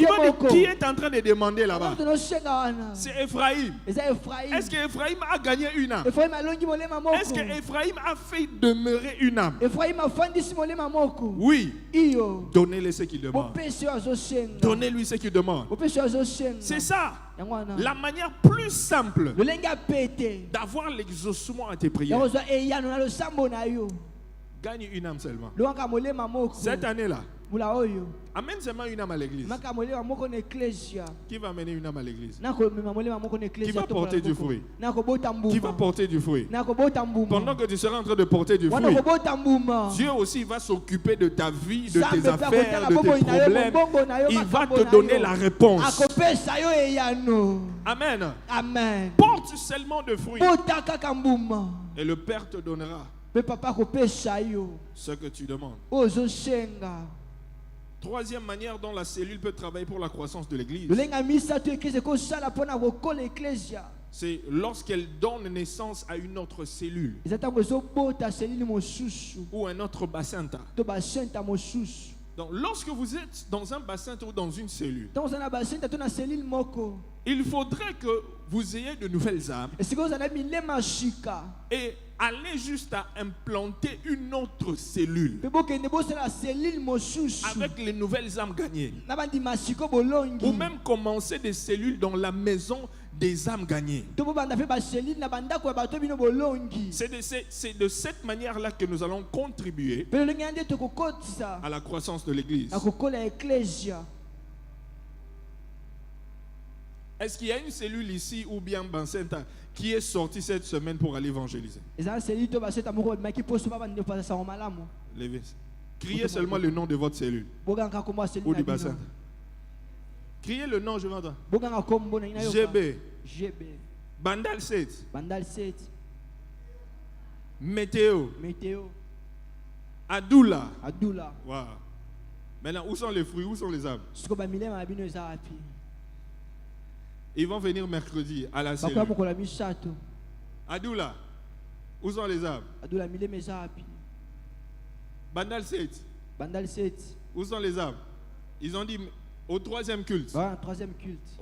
[SPEAKER 1] va dire, qui est en train de demander là-bas? C'est Ephraïm. Est-ce qu'Ephraïm a gagné une âme? Est-ce qu'Ephraïm a fait demeurer une âme? Oui. Donnez-lui ce qu'il demande. Donnez-lui ce qu'il demande. C'est ça. La manière plus simple d'avoir l'exaucement à tes prières. Gagne une âme seulement. Cette année-là, amène seulement une âme à l'église. Qui va amener une âme à l'église? Qui va porter du fruit? Qui va porter du fruit? Pendant que tu seras en train de porter du fruit, Dieu aussi va s'occuper de ta vie, de tes affaires, de tes problèmes. Il va te donner la réponse. Amen.
[SPEAKER 2] Amen.
[SPEAKER 1] Porte seulement de fruits. Et le Père te donnera ce que tu demandes. Troisième manière dont la cellule peut travailler pour la croissance de l'église, c'est lorsqu'elle donne naissance à une autre cellule
[SPEAKER 2] eza ntango ezobota selile mosusu
[SPEAKER 1] ou un autre bassin.
[SPEAKER 2] to basenta mosusu.
[SPEAKER 1] Donc, lorsque vous êtes dans un bassin ou dans une cellule,
[SPEAKER 2] Ntango oza na basenta to na selile moko
[SPEAKER 1] il faudrait que vous ayez de nouvelles âmes
[SPEAKER 2] esika oza na milema ya shika
[SPEAKER 1] et aller juste à implanter une autre cellule
[SPEAKER 2] mpe bokende bosala selile mosusu
[SPEAKER 1] avec les nouvelles âmes gagnées.
[SPEAKER 2] na bandima siko bolongi
[SPEAKER 1] Ou même commencer des cellules dans la maison des âmes gagnées.
[SPEAKER 2] to bobanda mpe baselile na bandako ya bato bino bolongi.
[SPEAKER 1] C'est de cette manière-là que nous allons contribuer
[SPEAKER 2] mpe lolenge ya nde tokokotisa
[SPEAKER 1] à la croissance de l'Église.
[SPEAKER 2] na kokola eklesia.
[SPEAKER 1] Est-ce qu'il y a une cellule ici ou bien Bancenta qui est sortie cette semaine pour aller évangéliser?
[SPEAKER 2] eza na selile to baseta moko babimaki poso babande kopasa sango malamu.
[SPEAKER 1] Levez. Criez seulement le nom de votre cellule
[SPEAKER 2] boganga kombo ya
[SPEAKER 1] ou
[SPEAKER 2] selile
[SPEAKER 1] du
[SPEAKER 2] na bino.
[SPEAKER 1] bassin. Criez le nom, je m'entends.
[SPEAKER 2] boganga kombo na ina yoka.
[SPEAKER 1] GB,
[SPEAKER 2] GB
[SPEAKER 1] Bandal 7,
[SPEAKER 2] bandal 7
[SPEAKER 1] Météo,
[SPEAKER 2] météo
[SPEAKER 1] Adoula.
[SPEAKER 2] adula.
[SPEAKER 1] Wow. Maintenant, où sont les fruits? Où sont les âmes?
[SPEAKER 2] siko bamilema ya bino eza wapi?
[SPEAKER 1] Ils vont venir mercredi à la
[SPEAKER 2] bakoya
[SPEAKER 1] cellule.
[SPEAKER 2] mokola misato.
[SPEAKER 1] Adoula, où sont les âmes?
[SPEAKER 2] adula milema eza wapi?
[SPEAKER 1] Bandal 7,
[SPEAKER 2] bandal 7
[SPEAKER 1] où sont les âmes? Ils ont dit au troisième culte.
[SPEAKER 2] baa na troisième culte.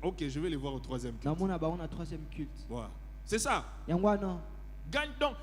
[SPEAKER 1] Ok, je vais les voir au troisième culte.
[SPEAKER 2] namona bango na troisième culte
[SPEAKER 1] Voilà. C'est ça.
[SPEAKER 2] yango wana
[SPEAKER 1] Gagne donc.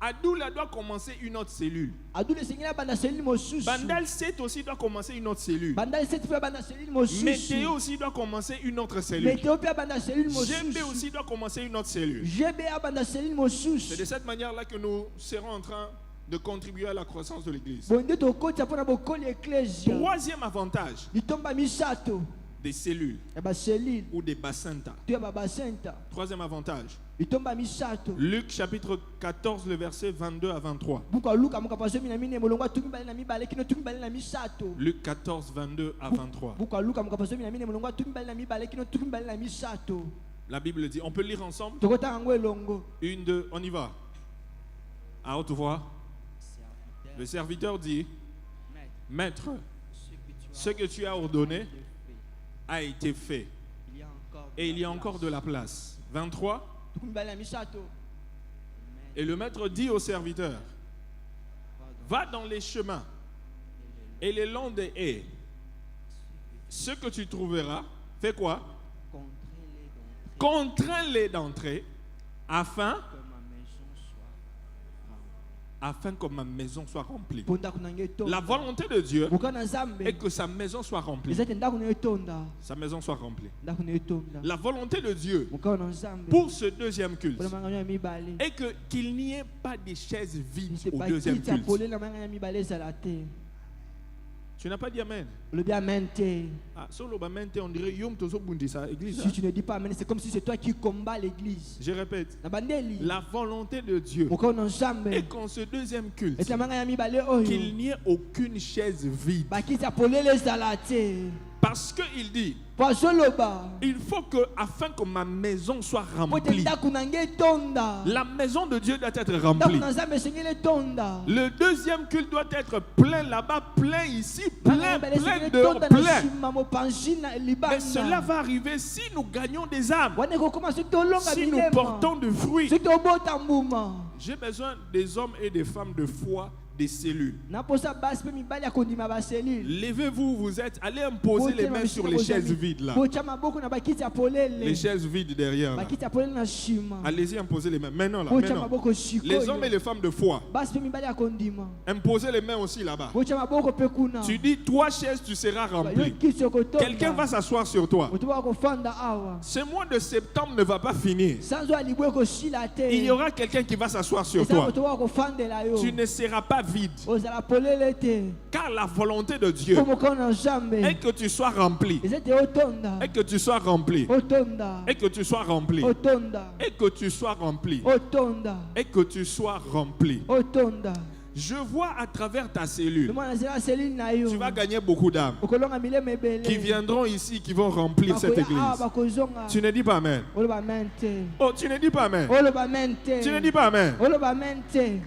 [SPEAKER 1] Adoula doit commencer une autre cellule.
[SPEAKER 2] adula esengeli abanda selile mosusu.
[SPEAKER 1] Bandal 7 aussi doit commencer une autre cellule.
[SPEAKER 2] bandal 7 mpe abanda selile mosusu.
[SPEAKER 1] Météo aussi doit commencer une autre cellule.
[SPEAKER 2] météo mpe abanda selile
[SPEAKER 1] GB
[SPEAKER 2] mosusu.
[SPEAKER 1] aussi doit commencer une autre cellule.
[SPEAKER 2] GB abanda selile
[SPEAKER 1] C'est
[SPEAKER 2] mosusu.
[SPEAKER 1] de cette manière-là que nous serons en train de contribuer à la croissance de l'Église.
[SPEAKER 2] bonde tokotisa mpo na bokoli eklesia.
[SPEAKER 1] Troisième avantage
[SPEAKER 2] litomba misato
[SPEAKER 1] des cellules
[SPEAKER 2] ya baselile
[SPEAKER 1] ou des bassins.
[SPEAKER 2] to ya babasenta.
[SPEAKER 1] Troisième avantage.
[SPEAKER 2] litomba misato.
[SPEAKER 1] Luc chapitre 14, le verset 22 à 23.
[SPEAKER 2] buka luka mokapo azomi na mine molongo atumi mibale na mibale kino tumi mibale na misato.
[SPEAKER 1] Luc 14, 22 à 23.
[SPEAKER 2] buka luka mokapo azomi na mine molongo atumi mibale na mibale kino tumi mibale na misato.
[SPEAKER 1] La Bible dit, on peut lire ensemble.
[SPEAKER 2] tokotanga yango elongo.
[SPEAKER 1] Une, deux, on y va. À haute voix. Le serviteur dit, Maître, ce que tu as ordonné a été fait. Et il y a encore de la place. 23.
[SPEAKER 2] tukumi mibale na misato.
[SPEAKER 1] Et le maître dit au serviteur, va dans les chemins et les longs des haies. Ce que tu trouveras, fais quoi? Contrains-les d'entrer afin que ma maison soit remplie.
[SPEAKER 2] po ndako na ngai etonda.
[SPEAKER 1] La volonté de Dieu
[SPEAKER 2] boka na nzambe
[SPEAKER 1] est que sa maison soit remplie.
[SPEAKER 2] eza te ndako na yo etonda.
[SPEAKER 1] Sa maison soit remplie.
[SPEAKER 2] ndako na yo etonda.
[SPEAKER 1] La volonté de Dieu
[SPEAKER 2] mokao na nzambe
[SPEAKER 1] pour ce deuxième culte
[SPEAKER 2] mpona mangano ya mibale.
[SPEAKER 1] est qu'il n'y ait pas de chaises vides
[SPEAKER 2] ete
[SPEAKER 1] au deuxième
[SPEAKER 2] bakiti ya
[SPEAKER 1] culte.
[SPEAKER 2] polele na mangano ya mibale ezala te.
[SPEAKER 1] Tu n'as pas dit amen.
[SPEAKER 2] olobi amen te.
[SPEAKER 1] Ah, solo bamente, on dirait yom tozo bundisa église.
[SPEAKER 2] si tu ne dis pas amen c'est comme si c'est toi qui combats l'église.
[SPEAKER 1] Je répète,
[SPEAKER 2] na bandeli
[SPEAKER 1] la volonté de Dieu
[SPEAKER 2] mokao na nzambe
[SPEAKER 1] est qu'en ce deuxième culte,
[SPEAKER 2] ete mangano ya mibale oyo
[SPEAKER 1] qu'il n'y ait aucune chaise vide.
[SPEAKER 2] bakiti ya polele ezala te.
[SPEAKER 1] Parce qu'il dit,
[SPEAKER 2] po azoloba
[SPEAKER 1] il faut que, afin que ma maison soit
[SPEAKER 2] po ete
[SPEAKER 1] remplie,
[SPEAKER 2] ndako na ngai etonda.
[SPEAKER 1] la maison de Dieu doit être
[SPEAKER 2] ndako
[SPEAKER 1] remplie.
[SPEAKER 2] na nzambe esengeli etonda.
[SPEAKER 1] Le deuxième culte doit être plein là-bas, plein ici, plein, plein
[SPEAKER 2] esengeli
[SPEAKER 1] dehors,
[SPEAKER 2] etonda na
[SPEAKER 1] plein.
[SPEAKER 2] nsima mopanzi na libanda.
[SPEAKER 1] Mais cela va arriver si nous gagnons des âmes,
[SPEAKER 2] wana ekokoma soki tolonga
[SPEAKER 1] si nous
[SPEAKER 2] bilema
[SPEAKER 1] portons du fruit.
[SPEAKER 2] soki tobota mbuma.
[SPEAKER 1] J'ai besoin des hommes et des femmes de foi des cellules.
[SPEAKER 2] naposa basi mpe mibali ya kondima baselile.
[SPEAKER 1] Levez-vous, vous êtes, allez imposer les mains sur les chaises vides là.
[SPEAKER 2] botia maboko na bakiti ya
[SPEAKER 1] Les
[SPEAKER 2] polele.
[SPEAKER 1] chaises vides derrière là.
[SPEAKER 2] bakiti ya polele na nsima.
[SPEAKER 1] Allez-y, imposez les mains. Maintenant là,
[SPEAKER 2] botia
[SPEAKER 1] maintenant.
[SPEAKER 2] maboko
[SPEAKER 1] Les
[SPEAKER 2] sikoyo.
[SPEAKER 1] hommes et les femmes de foi,
[SPEAKER 2] basi mpe mibali ya kondima.
[SPEAKER 1] imposez les mains aussi là-bas.
[SPEAKER 2] botia maboko mpe kuna.
[SPEAKER 1] Tu dis, toi chaise, tu seras rempli.
[SPEAKER 2] yo kisi okotonda.
[SPEAKER 1] Quelqu'un va s'asseoir sur toi.
[SPEAKER 2] moto bakofanda awa.
[SPEAKER 1] Ce mois de septembre ne va pas finir.
[SPEAKER 2] sanzo ya libwe ekosila te.
[SPEAKER 1] Il y aura quelqu'un qui va s'asseoir sur
[SPEAKER 2] eza
[SPEAKER 1] toi.
[SPEAKER 2] moto bakofandela yo.
[SPEAKER 1] Tu ne seras pas vide.
[SPEAKER 2] ozala polele te.
[SPEAKER 1] Car la volonté de Dieu
[SPEAKER 2] po mokao na nzambe.
[SPEAKER 1] est que tu sois rempli.
[SPEAKER 2] eza te otonda.
[SPEAKER 1] Et que tu sois rempli.
[SPEAKER 2] otonda.
[SPEAKER 1] Et que tu sois rempli.
[SPEAKER 2] otonda.
[SPEAKER 1] Et que tu sois rempli.
[SPEAKER 2] otonda.
[SPEAKER 1] Et que tu sois rempli.
[SPEAKER 2] otonda.
[SPEAKER 1] Je vois à travers ta cellule,
[SPEAKER 2] mwana zela selile na yo.
[SPEAKER 1] tu vas gagner beaucoup d'âmes
[SPEAKER 2] okolonga milema ebele.
[SPEAKER 1] qui viendront ici, qui vont remplir cette
[SPEAKER 2] Bakoya awa
[SPEAKER 1] église.
[SPEAKER 2] bakozonga.
[SPEAKER 1] Tu ne dis pas amen.
[SPEAKER 2] oloba amen te.
[SPEAKER 1] Oh, tu ne dis pas amen.
[SPEAKER 2] oloba amen te.
[SPEAKER 1] Tu ne dis pas amen.
[SPEAKER 2] oloba amen te.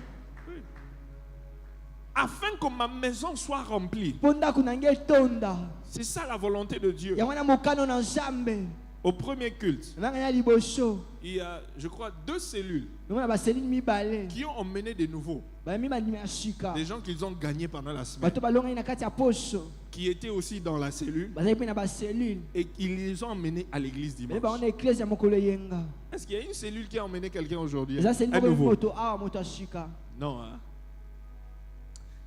[SPEAKER 1] Afin que ma maison soit remplie.
[SPEAKER 2] po ndako na ngai etonda.
[SPEAKER 1] C'est ça la volonté de Dieu.
[SPEAKER 2] yango wana mokano na nzambe.
[SPEAKER 1] Au premier culte,
[SPEAKER 2] nanga ya liboso
[SPEAKER 1] il y a, je crois, 2 cellules
[SPEAKER 2] nanga ba selile mibale
[SPEAKER 1] qui ont emmené des nouveaux.
[SPEAKER 2] ba mi bandimi ya shika
[SPEAKER 1] Des gens qu'ils ont gagnés pendant la semaine,
[SPEAKER 2] bato balonga na kati ya poso
[SPEAKER 1] qui étaient aussi dans la cellule
[SPEAKER 2] bazali pe na ba cellule
[SPEAKER 1] et ils les ont emmenés à l'église
[SPEAKER 2] mais ba on
[SPEAKER 1] dimanche.
[SPEAKER 2] église ya mokolo yenga
[SPEAKER 1] Est-ce qu'il y a une cellule qui a emmené quelqu'un aujourd'hui?
[SPEAKER 2] eza cellule
[SPEAKER 1] Un
[SPEAKER 2] moko
[SPEAKER 1] nouveau?
[SPEAKER 2] moto awa moto ya shika
[SPEAKER 1] Non. Hein?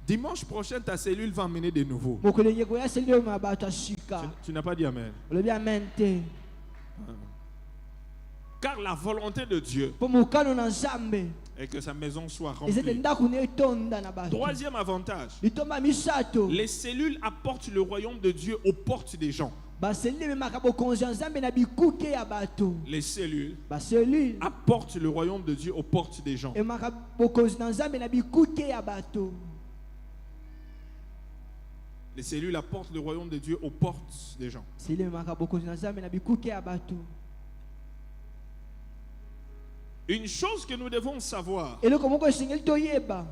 [SPEAKER 1] Dimanche prochain, ta cellule va emmener des nouveaux.
[SPEAKER 2] mokolo yenga ya cellule ma bato ya shika
[SPEAKER 1] Tu n'as pas dit amen.
[SPEAKER 2] olobi amen te
[SPEAKER 1] Car la volonté de Dieu
[SPEAKER 2] po mokano na nzambe
[SPEAKER 1] est que sa maison soit
[SPEAKER 2] ezete
[SPEAKER 1] remplie.
[SPEAKER 2] ndako na etonda na bato
[SPEAKER 1] Troisième avantage,
[SPEAKER 2] litomba misato
[SPEAKER 1] les cellules apportent le royaume de Dieu aux portes des gens.
[SPEAKER 2] baselile ememaka bokonzi ya nzambe na bikuke ya bato
[SPEAKER 1] Les cellules
[SPEAKER 2] baselile
[SPEAKER 1] apportent le royaume de Dieu aux portes des gens.
[SPEAKER 2] ememaka bokonzi na nzambe na bikuke ya bato
[SPEAKER 1] Les cellules apportent le royaume de Dieu aux portes des gens.
[SPEAKER 2] selile ememaka bokonzi na nzambe na bikuke ya bato
[SPEAKER 1] Une chose que nous devons savoir,
[SPEAKER 2] eloko moko esengeli toyeba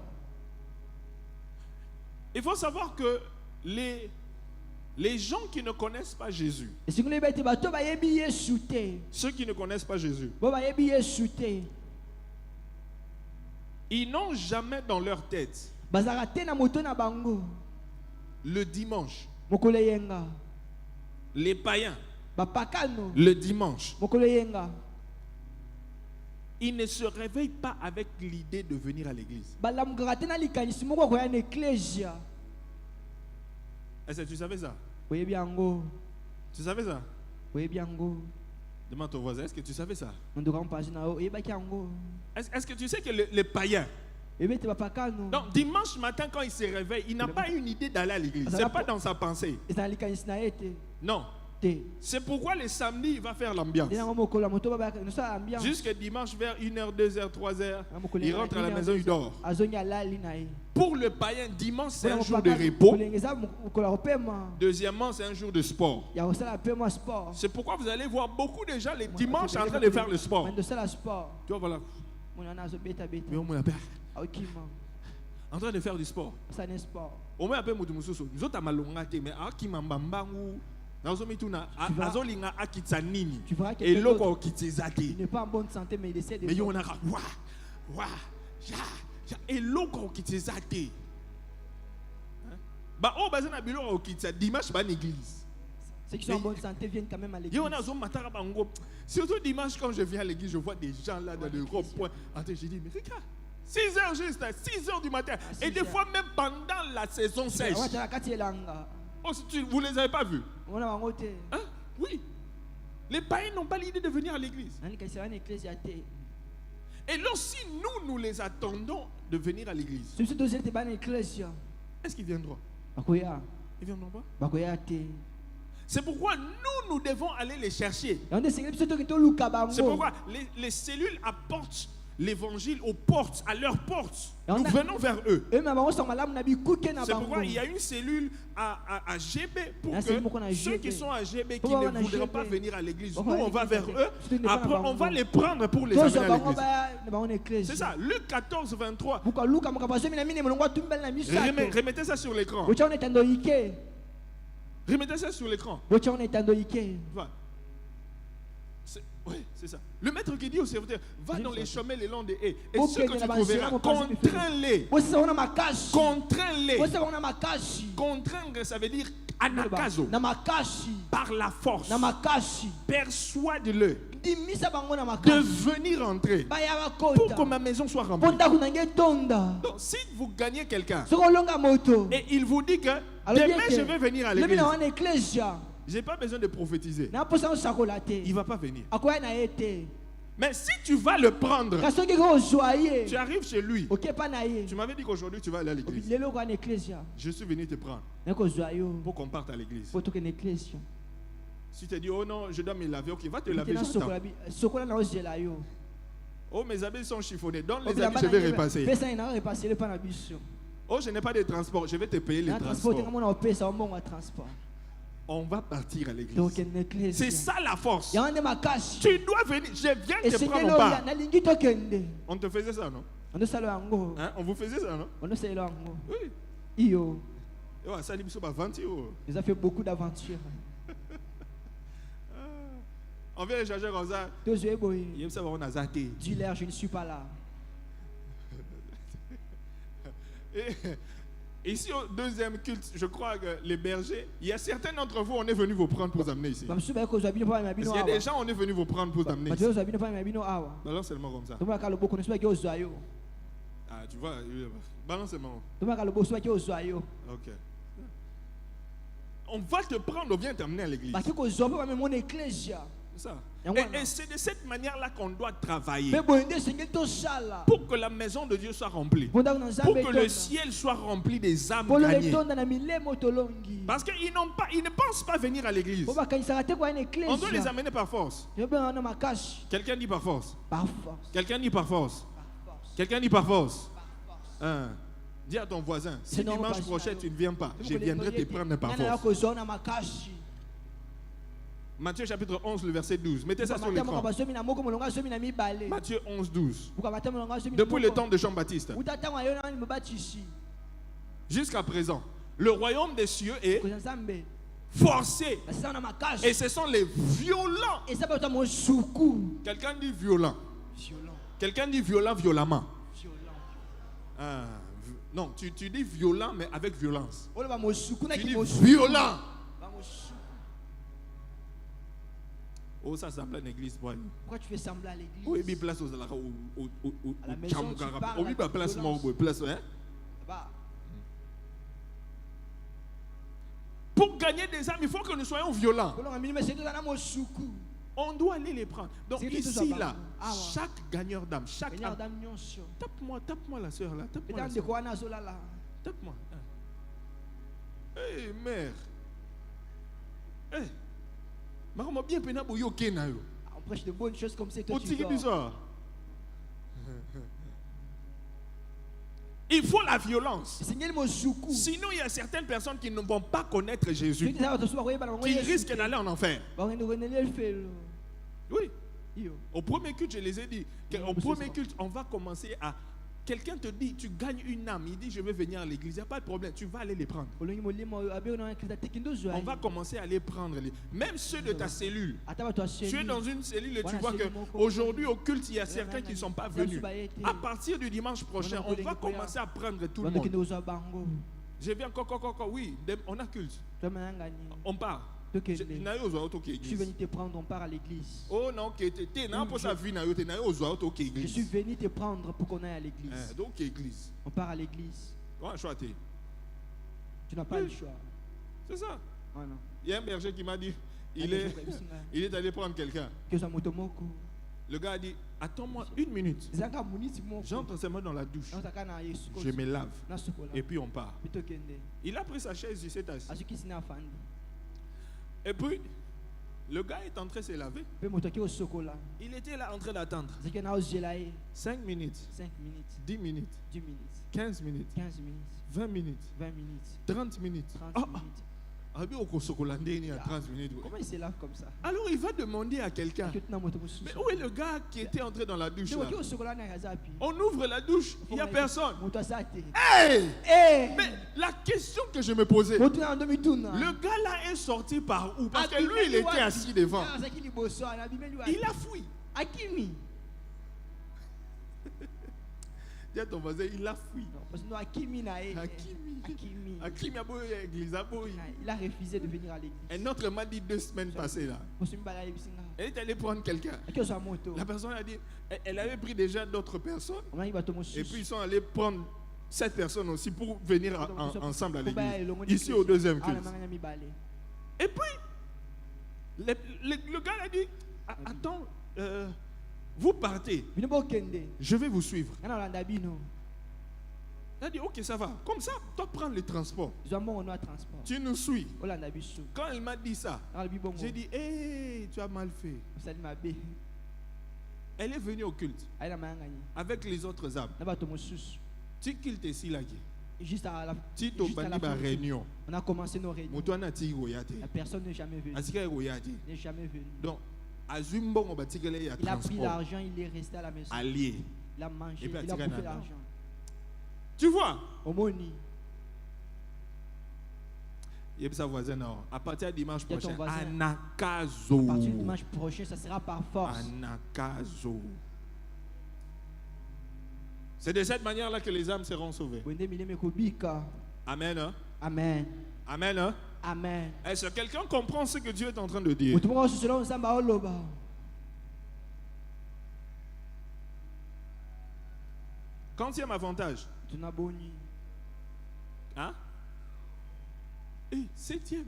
[SPEAKER 1] il faut savoir que les gens qui ne connaissent pas Jésus,
[SPEAKER 2] esengeli oyeba ete bato bayebi yesu te
[SPEAKER 1] ceux qui ne connaissent pas Jésus,
[SPEAKER 2] bo bayebi yesu te
[SPEAKER 1] ils n'ont jamais dans leur tête
[SPEAKER 2] bazalaka te na moto na bango
[SPEAKER 1] le dimanche,
[SPEAKER 2] mokolo yenga
[SPEAKER 1] les païens,
[SPEAKER 2] bapakano
[SPEAKER 1] le dimanche,
[SPEAKER 2] mokolo yenga
[SPEAKER 1] ils ne se réveillent pas avec l'idée de venir à l'église.
[SPEAKER 2] balamukaka te na likanisi moko akoya na eklesia
[SPEAKER 1] Est-ce que tu savais ça?
[SPEAKER 2] oyebi yango
[SPEAKER 1] Tu savais ça?
[SPEAKER 2] oyebi yango
[SPEAKER 1] Demande ton voisin, est-ce que tu savais ça?
[SPEAKER 2] mondoka mpasi na yo oyebaki yango
[SPEAKER 1] Est-ce que tu sais que les païens,
[SPEAKER 2] oyebi ete bapakano
[SPEAKER 1] donc dimanche matin quand il se réveille, il n'a pas une idée d'aller à l'église. Ce n'est pas dans sa pensée.
[SPEAKER 2] eza na likanisi na ye te
[SPEAKER 1] Non.
[SPEAKER 2] te
[SPEAKER 1] C'est pourquoi les samedis, il va faire l'ambiance.
[SPEAKER 2] nde nango mokolo ya moto babayaka nosala ambiance
[SPEAKER 1] Jusque dimanche vers 1h, 2h, 3h,
[SPEAKER 2] mokolo
[SPEAKER 1] il
[SPEAKER 2] yenga
[SPEAKER 1] rentre à la
[SPEAKER 2] na
[SPEAKER 1] maison, il dort.
[SPEAKER 2] azongi alali na ye
[SPEAKER 1] Pour le païen, dimanche, c'est un
[SPEAKER 2] Mpona
[SPEAKER 1] jour de
[SPEAKER 2] mopakano,
[SPEAKER 1] repos.
[SPEAKER 2] kolenge eza mokolo ya kopema
[SPEAKER 1] Deuxièmement, c'est un jour de sport.
[SPEAKER 2] ya kosala pema sport
[SPEAKER 1] C'est pourquoi vous allez voir beaucoup de gens les dimanches en train de faire le sport.
[SPEAKER 2] mande osala sport
[SPEAKER 1] Tu vois, voilà.
[SPEAKER 2] mona wana azobetabeta
[SPEAKER 1] Mais au moins,
[SPEAKER 2] aokima
[SPEAKER 1] en train de faire du sport.
[SPEAKER 2] osala ne sport
[SPEAKER 1] Au moins, après, nous autres, mais aki mambambangu.
[SPEAKER 2] Tu vas-
[SPEAKER 1] Azolinga akitsa nini.
[SPEAKER 2] tu verras que
[SPEAKER 1] Et
[SPEAKER 2] quelqu'un
[SPEAKER 1] loko
[SPEAKER 2] d'autre,
[SPEAKER 1] kitizate.
[SPEAKER 2] il n'est pas en bonne santé mais il essaie de
[SPEAKER 1] Mais yo naka wa wa ja ja et loko kitizate. Ba o bazana biloko kitsa dimanche ba l'église.
[SPEAKER 2] ceux qui sont en bonne santé viennent quand même à l'église
[SPEAKER 1] Yo na zo matara bango. Surtout dimanche quand je viens à l'église, je vois des gens là dans le rond-point. Attends, je dis mais regarde 6h juste, 6h du matin.
[SPEAKER 2] À
[SPEAKER 1] Et
[SPEAKER 2] 6
[SPEAKER 1] des
[SPEAKER 2] heures.
[SPEAKER 1] fois même pendant la saison sèche.
[SPEAKER 2] Awa tala kati elanga
[SPEAKER 1] Oh, vous les avez pas vus?
[SPEAKER 2] mona bango te
[SPEAKER 1] Hein? Oui. Les païens n'ont pas l'idée de venir à l'église.
[SPEAKER 2] nani kasi wana ecclesia te
[SPEAKER 1] Et là, si nous les attendons de venir à l'église,
[SPEAKER 2] so biso tozeli te bana ecclesia
[SPEAKER 1] est-ce qu'ils viendront?
[SPEAKER 2] bakoya
[SPEAKER 1] Ils viendront pas?
[SPEAKER 2] bakoya te
[SPEAKER 1] C'est pourquoi nous devons aller les chercher.
[SPEAKER 2] yango nde esengeli biso toki toluka
[SPEAKER 1] C'est
[SPEAKER 2] bango
[SPEAKER 1] pourquoi les cellules apportent l'évangile aux portes, à leurs portes.
[SPEAKER 2] Et on
[SPEAKER 1] Nous
[SPEAKER 2] a-
[SPEAKER 1] venons vers eux.
[SPEAKER 2] eyema bango sango malamu na bikuke na
[SPEAKER 1] C'est
[SPEAKER 2] bango
[SPEAKER 1] pourquoi il y a une cellule à GB pour
[SPEAKER 2] La
[SPEAKER 1] que
[SPEAKER 2] cellule qu'on a
[SPEAKER 1] ceux
[SPEAKER 2] GB.
[SPEAKER 1] qui sont à GB qui
[SPEAKER 2] Pourquoi on
[SPEAKER 1] ne
[SPEAKER 2] a
[SPEAKER 1] voudraient
[SPEAKER 2] GB?
[SPEAKER 1] pas venir à l'église, nous
[SPEAKER 2] Pourquoi
[SPEAKER 1] on va
[SPEAKER 2] l'église
[SPEAKER 1] vers
[SPEAKER 2] a
[SPEAKER 1] eux.
[SPEAKER 2] fait- c'est
[SPEAKER 1] Après on va les prendre pour les
[SPEAKER 2] tozwa
[SPEAKER 1] amener à
[SPEAKER 2] bango
[SPEAKER 1] l'église.
[SPEAKER 2] baya na bango na ecclesia
[SPEAKER 1] C'est ça, Luc 14, 23.
[SPEAKER 2] buka luka makambo azomi na mine molongo atumbeli na misato
[SPEAKER 1] Remettez ça sur l'écran.
[SPEAKER 2] botya wana etando ike
[SPEAKER 1] Remettez ça sur l'écran.
[SPEAKER 2] botya wana etando ike
[SPEAKER 1] Va. Oui, c'est ça. Le maître qui dit au serviteur, va
[SPEAKER 2] Oui,
[SPEAKER 1] dans
[SPEAKER 2] ça.
[SPEAKER 1] les chemins, les longs des haies. Et
[SPEAKER 2] Ok,
[SPEAKER 1] ceux que
[SPEAKER 2] il y
[SPEAKER 1] tu
[SPEAKER 2] en a
[SPEAKER 1] trouveras,
[SPEAKER 2] un zéro,
[SPEAKER 1] contrains-les.
[SPEAKER 2] bosisa bango na makasi
[SPEAKER 1] Contrains-les.
[SPEAKER 2] bosisa bango na makasi
[SPEAKER 1] Contraindre, ça veut dire anakazo.
[SPEAKER 2] na makasi
[SPEAKER 1] Par la force.
[SPEAKER 2] na makasi
[SPEAKER 1] Persuade-le
[SPEAKER 2] dimisa bango na
[SPEAKER 1] de
[SPEAKER 2] makasi
[SPEAKER 1] venir entrer
[SPEAKER 2] baya
[SPEAKER 1] pour
[SPEAKER 2] bakota
[SPEAKER 1] que ma maison soit
[SPEAKER 2] mpo
[SPEAKER 1] remplie.
[SPEAKER 2] ndako na nge etonda
[SPEAKER 1] Donc, si vous gagnez quelqu'un
[SPEAKER 2] soki olonga moto
[SPEAKER 1] et il vous dit que
[SPEAKER 2] Alors,
[SPEAKER 1] demain
[SPEAKER 2] bien
[SPEAKER 1] je
[SPEAKER 2] que-
[SPEAKER 1] vais venir à
[SPEAKER 2] lobi
[SPEAKER 1] l'église,
[SPEAKER 2] na wana ecclesia
[SPEAKER 1] j'ai pas besoin de prophétiser.
[SPEAKER 2] na mposa osakola te
[SPEAKER 1] Il va pas venir.
[SPEAKER 2] akoya na ye te
[SPEAKER 1] Mais si tu vas le prendre,
[SPEAKER 2] kasi soki kozwa ye
[SPEAKER 1] tu arrives chez lui.
[SPEAKER 2] okepa na ye
[SPEAKER 1] Tu m'avais dit qu'aujourd'hui tu vas aller à l'église.
[SPEAKER 2] lelo okoya na ecclesia
[SPEAKER 1] Je suis venu te prendre
[SPEAKER 2] naye kozwa yo
[SPEAKER 1] pour qu'on parte à l'église.
[SPEAKER 2] po tokende ecclesia
[SPEAKER 1] Si tu te dis, oh non, je dois me laver, ok, va te laver.
[SPEAKER 2] tena
[SPEAKER 1] j'attends.
[SPEAKER 2] sokola na ozela yo
[SPEAKER 1] Oh, mes habits sont chiffonnés. Donne les
[SPEAKER 2] Obila
[SPEAKER 1] habits, je
[SPEAKER 2] bana
[SPEAKER 1] vais
[SPEAKER 2] ye,
[SPEAKER 1] repasser.
[SPEAKER 2] pesa ye na repasele mpa na biso
[SPEAKER 1] Oh, je n'ai pas de transport, je vais te payer les
[SPEAKER 2] na transport tenga
[SPEAKER 1] transports.
[SPEAKER 2] mona opesa ombongo ya transport
[SPEAKER 1] On va partir à l'église.
[SPEAKER 2] tokende ecclesia
[SPEAKER 1] C'est ça la force.
[SPEAKER 2] yango nde makasi
[SPEAKER 1] Tu dois venir. Je viens te
[SPEAKER 2] esengeli
[SPEAKER 1] prendre ou
[SPEAKER 2] oya
[SPEAKER 1] pas.
[SPEAKER 2] nalingi tokende
[SPEAKER 1] On te faisait ça, non?
[SPEAKER 2] ondosala yango
[SPEAKER 1] Hein? On vous faisait ça, non?
[SPEAKER 2] ondosalela yango
[SPEAKER 1] Oui.
[SPEAKER 2] iyo
[SPEAKER 1] Oh, ça, il faut pas 20 euros.
[SPEAKER 2] nous a fait beaucoup d'aventures
[SPEAKER 1] On vient les chercher comme ça.
[SPEAKER 2] Tozoé boy.
[SPEAKER 1] Il aime savoir on a zaté.
[SPEAKER 2] Dis-leur, je ne suis pas là.
[SPEAKER 1] Et ici au deuxième culte, je crois que les bergers, il y a certains d'entre vous, on est venu vous prendre pour vous amener ici. Parce qu'il y a des gens, on est venu vous prendre pour vous amener ici. Balance seulement comme ça. Ah, tu vois, balance seulement. Ok. On va te prendre, on vient t'amener à l'église. Ça. Et c'est de cette manière-là qu'on doit travailler pour que la maison de Dieu soit remplie, pour que le ciel soit rempli des âmes gagnées. Parce qu'ils ne pensent pas venir à l'église. On doit les amener par force. Quelqu'un dit par force. Quelqu'un dit par force. Quelqu'un dit par force. Dis à ton voisin, si dimanche prochain tu ne viens pas, je viendrai te prendre par force. Matthieu chapitre 11, le verset 12. Mettez ça sur l'écran. Matthieu 11, 12. Depuis le temps de Jean-Baptiste jusqu'à présent, le royaume des cieux est forcé. Et ce sont les violents. Quelqu'un dit violent. Quelqu'un dit violent, violemment. Non, tu dis violent, mais avec violence. Tu dis violent. Oh, ça semble une église.
[SPEAKER 2] Pourquoi tu fais semblant à l'église?
[SPEAKER 1] Oui, il place
[SPEAKER 2] à la maison, tu parles
[SPEAKER 1] place place, hein? Pour gagner des âmes, il faut que nous soyons violents. On doit aller les prendre. Donc ici, là, chaque gagneur d'âme, chaque âme. Tape-moi la soeur là. Tape-moi. Hé, mère. Hé. On
[SPEAKER 2] prêche de bonnes choses comme c'est toi.
[SPEAKER 1] Il faut la violence. Sinon, il y a certaines personnes qui ne vont pas connaître Jésus, qui risquent d'aller en enfer. Oui. Au premier culte, je les ai dit. Au premier culte, on va commencer à... Quelqu'un te dit, tu gagnes une âme. Il dit, je vais venir à l'église. Il n'y a pas de problème. Tu vas aller les prendre. On va commencer à les prendre. Même ceux de ta cellule. Tu es dans une cellule et tu vois qu'aujourd'hui, au culte, il y a certains qui ne sont pas venus. À partir du dimanche prochain, on va commencer à prendre tout le monde. Je viens encore. Oui, on a culte. On part.
[SPEAKER 2] Je suis venu te prendre, on part à l'église.
[SPEAKER 1] Oh non, je
[SPEAKER 2] suis venu te prendre pour qu'on aille à l'église.
[SPEAKER 1] Donc église.
[SPEAKER 2] On part à l'église. Tu n'as pas le choix.
[SPEAKER 1] C'est ça. Il y a un berger qui m'a dit, il est allé prendre quelqu'un. Le gars a dit, attends-moi une minute. J'entre seulement dans la douche. Je me lave. Et puis on part. Il a pris sa chaise, il s'est assis. Et puis, le gars est entré de se laver. Il était là en train d'attendre. 5 minutes. 10 minutes. 15 minutes. 20 minutes. 30 minutes. 30 minutes.
[SPEAKER 2] Comment il se lave comme ça?
[SPEAKER 1] Alors il va demander à quelqu'un, mais où est le gars qui était entré dans la douche là? On ouvre la douche, il n'y a personne. Hey! Mais la question que je me posais, le gars là est sorti par où? Parce que lui il était assis devant. Il a fui. Dis à ton voisin, il a fui.
[SPEAKER 2] Il a refusé de venir à l'église.
[SPEAKER 1] Un autre m'a dit 2 semaines passées là. Elle est allée prendre quelqu'un. La personne a dit, elle avait pris déjà d'autres personnes. Et puis ils sont allés prendre cette personne aussi pour venir ensemble à l'église. Ici au deuxième culte. Et puis, le gars a dit, attends, vous partez. Je vais vous suivre. Il a dit, ok, ça va. Comme ça, toi, prends le transport. Tu nous suis. Quand il m'a dit ça, j'ai dit, hé, tu as mal fait. Elle est venue au culte avec les autres âmes. Tu cultes ici, là.
[SPEAKER 2] Juste à la
[SPEAKER 1] réunion.
[SPEAKER 2] On a commencé nos réunions. La personne n'est jamais venue. N'est jamais venue.
[SPEAKER 1] Donc,
[SPEAKER 2] il a pris l'argent, il est resté à la maison. Il a mangé, il a bouffé l'argent.
[SPEAKER 1] Tu vois? Il y a sa voisine, non. À partir du dimanche prochain,
[SPEAKER 2] À partir
[SPEAKER 1] Anakazo.
[SPEAKER 2] du dimanche prochain, ça sera par force.
[SPEAKER 1] Anakazo. C'est de cette manière-là que les âmes seront sauvées. Amen. Hein?
[SPEAKER 2] Amen.
[SPEAKER 1] Amen. Hein?
[SPEAKER 2] Amen.
[SPEAKER 1] Est-ce que quelqu'un comprend ce que Dieu est en train de dire? Quantième avantage? Hein? Et septième.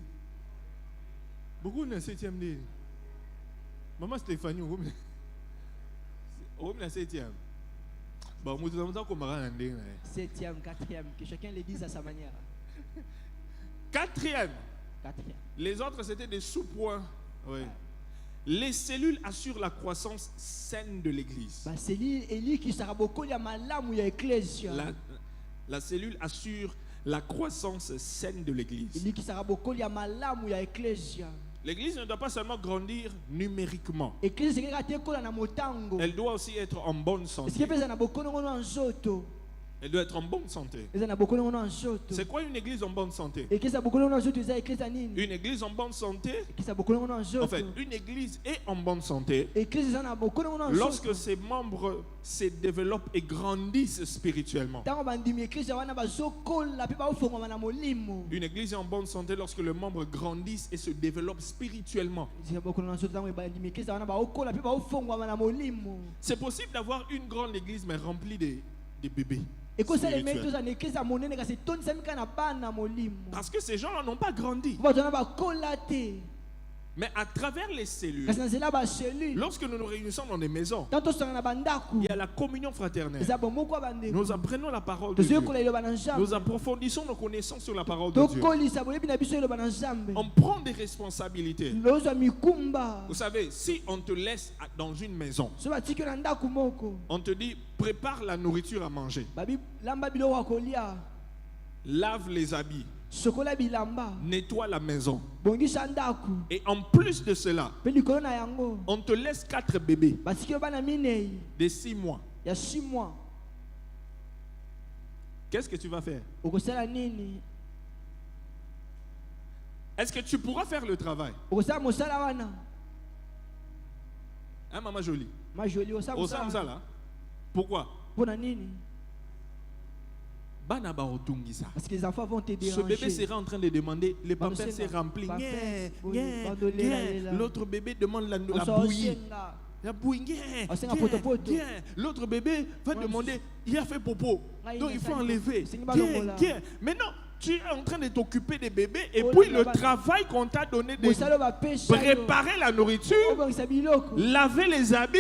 [SPEAKER 1] Beaucoup de septième dit. Maman Stéphanie, où est le septième? Bon, nous avons comme
[SPEAKER 2] septième, quatrième, que chacun le dise à sa manière.
[SPEAKER 1] Quatrième. Les autres c'était des sous-points. Oui. Les cellules assurent la croissance saine de l'Église. La cellule assure la croissance saine de l'Église. L'Église ne doit pas seulement grandir numériquement. Elle doit aussi être en bonne santé. Elle doit être en bonne santé. C'est quoi une église en bonne santé? Une église en bonne santé, en fait, une église est en bonne santé lorsque ses membres se développent et grandissent spirituellement. Une église est en bonne santé lorsque les membres grandissent et se développent spirituellement. C'est possible d'avoir une grande église mais remplie de bébés. Parce que ces gens-là n'ont pas grandi. Mais à travers les cellules, lorsque nous nous réunissons dans des maisons, il y a la communion fraternelle. Nous apprenons la parole de Dieu. Nous approfondissons nos connaissances sur la parole de Dieu. On prend des responsabilités. Vous savez, si on te laisse dans une maison, on te dit prépare la nourriture à manger, lave les habits, nettoie la maison. Et en plus de cela, on te laisse 4 bébés de 6 mois. Qu'est-ce que tu vas faire? Est-ce que tu pourras faire le travail? Hein, maman jolie? Pourquoi?
[SPEAKER 2] Parce que les enfants vont te déranger.
[SPEAKER 1] Ce bébé sera en train de demander, les pampers s'est rempli. L'autre bébé demande la bouillie. La bouillie. L'autre bébé va demander, il a fait popo. Donc il faut enlever. Maintenant, tu es en train de t'occuper des bébés et puis le travail qu'on t'a donné de préparer la nourriture, laver les habits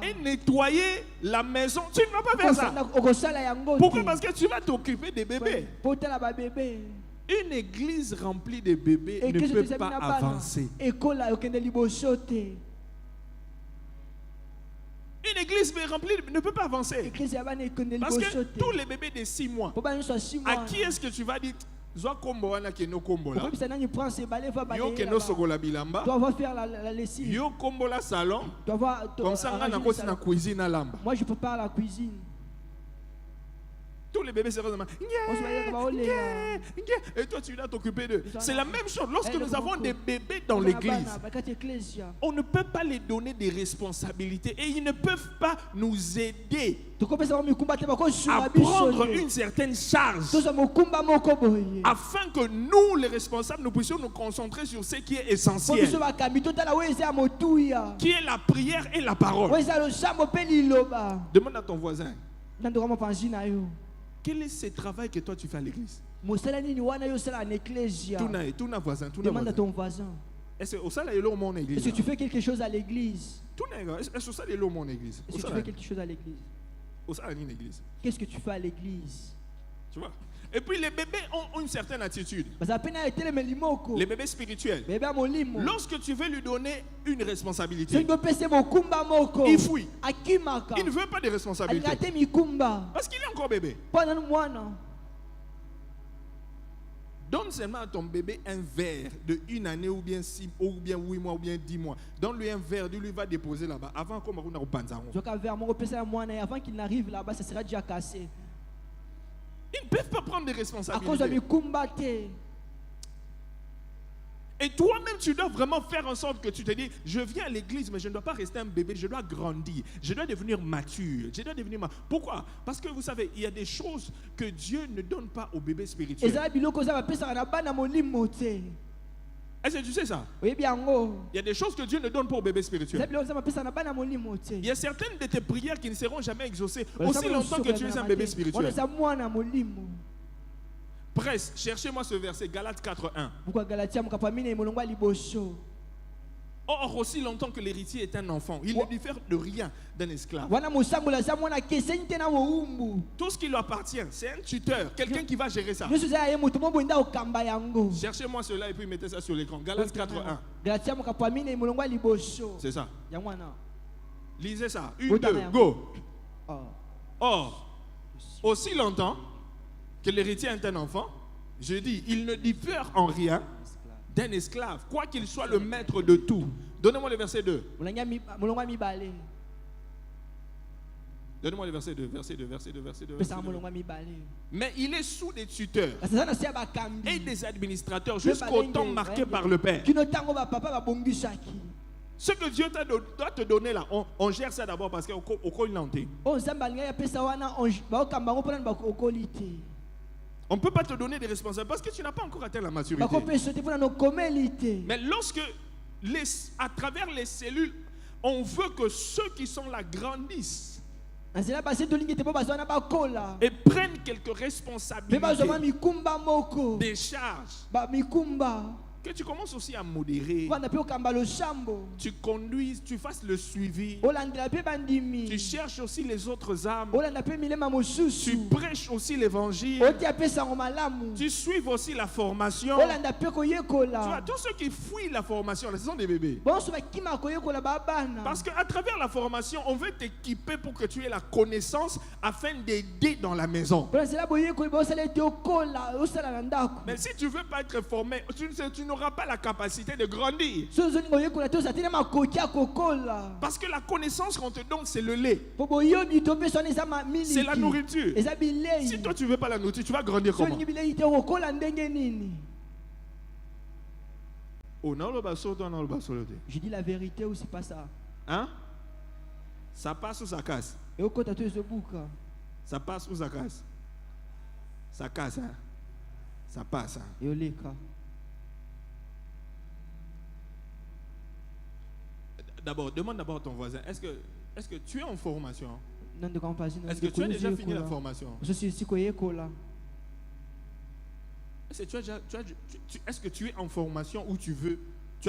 [SPEAKER 1] et nettoyer la maison. Tu ne vas pas faire ça. Pourquoi? Parce que tu vas t'occuper des bébés. Une église remplie de bébés ne peut pas avancer. Une église remplie ne peut pas avancer. Parce que tous les bébés de 6 mois, à qui est-ce que tu vas dire Yo keno sokola bilamba. Yo kombola salon. Comme ça, on a na cuisine à lamba.
[SPEAKER 2] Moi, je prépare la cuisine.
[SPEAKER 1] Tous les bébés seront et toi tu dois t'occuper d'eux. C'est la même chose lorsque nous avons des bébés dans l'église. On ne peut pas les donner des responsabilités et ils ne peuvent pas nous aider à prendre une certaine charge afin que nous les responsables nous puissions nous concentrer sur ce qui est essentiel, qui est la prière et la parole. Demande à ton voisin, quel est ce travail que toi tu fais à l'église?
[SPEAKER 2] Demande à ton voisin.
[SPEAKER 1] Est-ce que
[SPEAKER 2] tu fais quelque chose à l'église?
[SPEAKER 1] Est-ce que tu fais quelque chose à l'église? Qu'est-ce que tu fais à l'église? Tu vois? Et puis les bébés ont une certaine attitude. Les bébés spirituels. Lorsque tu veux lui donner une responsabilité, il fouille. Il ne veut pas de responsabilité. Parce qu'il est encore bébé. Donne seulement à ton bébé un verre de 1 année ou bien 6 ou bien 8 mois ou bien 10 mois. Donne-lui un verre, lui va déposer là-bas. Avant
[SPEAKER 2] qu'il n'arrive là-bas, ça sera déjà cassé.
[SPEAKER 1] Ils ne peuvent pas prendre des responsabilités. Et toi-même, tu dois vraiment faire en sorte que tu te dis, je viens à l'église, mais je ne dois pas rester un bébé, je dois grandir, je dois devenir mature, je dois devenir mature. Pourquoi? Parce que vous savez, il y a des choses que Dieu ne donne pas aux bébés spirituels. Est-ce que tu sais ça? Il y a des choses que Dieu ne donne pas aux bébés spirituels. Il y a certaines de tes prières qui ne seront jamais exaucées aussi longtemps que tu es un bébé spirituel. Presse, cherchez-moi ce verset, Galates 4:1. Or, aussi longtemps que l'héritier est un enfant, il ne diffère de rien d'un esclave. Tout ce qui lui appartient, c'est un tuteur, quelqu'un qui va gérer ça. Cherchez-moi cela et puis mettez ça sur l'écran. Galates 4:1. C'est ça. Lisez ça. 1, 2, go. Or, aussi longtemps que l'héritier est un enfant, je dis, il ne diffère en rien d'un esclave, quoi qu'il soit le maître de tout. Donnez-moi le verset 2. Donnez-moi le verset 2, verset 2, verset 2, verset 2. Mais il est sous des tuteurs et des administrateurs jusqu'au temps marqué par le Père. Ce que Dieu doit te donner là, on gère ça d'abord parce qu'on ne peut pas te donner des responsabilités parce que tu n'as pas encore atteint la maturité. Mais lorsque, à travers les cellules, on veut que ceux qui sont là grandissent et prennent quelques responsabilités, des charges. Que tu commences aussi à modérer, tu conduises, tu fasses le suivi, tu cherches aussi les autres âmes, tu prêches aussi l'évangile, tu suives aussi la formation. Tu vois, tous ceux qui fuient la formation, ce sont des bébés. Parce qu'à travers la formation, on veut t'équiper pour que tu aies la connaissance afin d'aider dans la maison. Mais si tu ne veux pas être formé, tu n'auras pas la capacité de grandir. Parce que la connaissance qu'on te donne, c'est le lait. C'est la nourriture. Si toi tu ne veux pas la nourriture, tu vas grandir comment?
[SPEAKER 2] Je dis la vérité ou c'est pas ça?
[SPEAKER 1] Hein? Ça passe ou ça casse? Ça passe ou ça casse? Ça casse, hein? Ça passe, hein? D'abord, demande d'abord à ton voisin, est-ce que tu es en formation? Est-ce que tu as déjà fini la formation? Est-ce que tu es en formation ou tu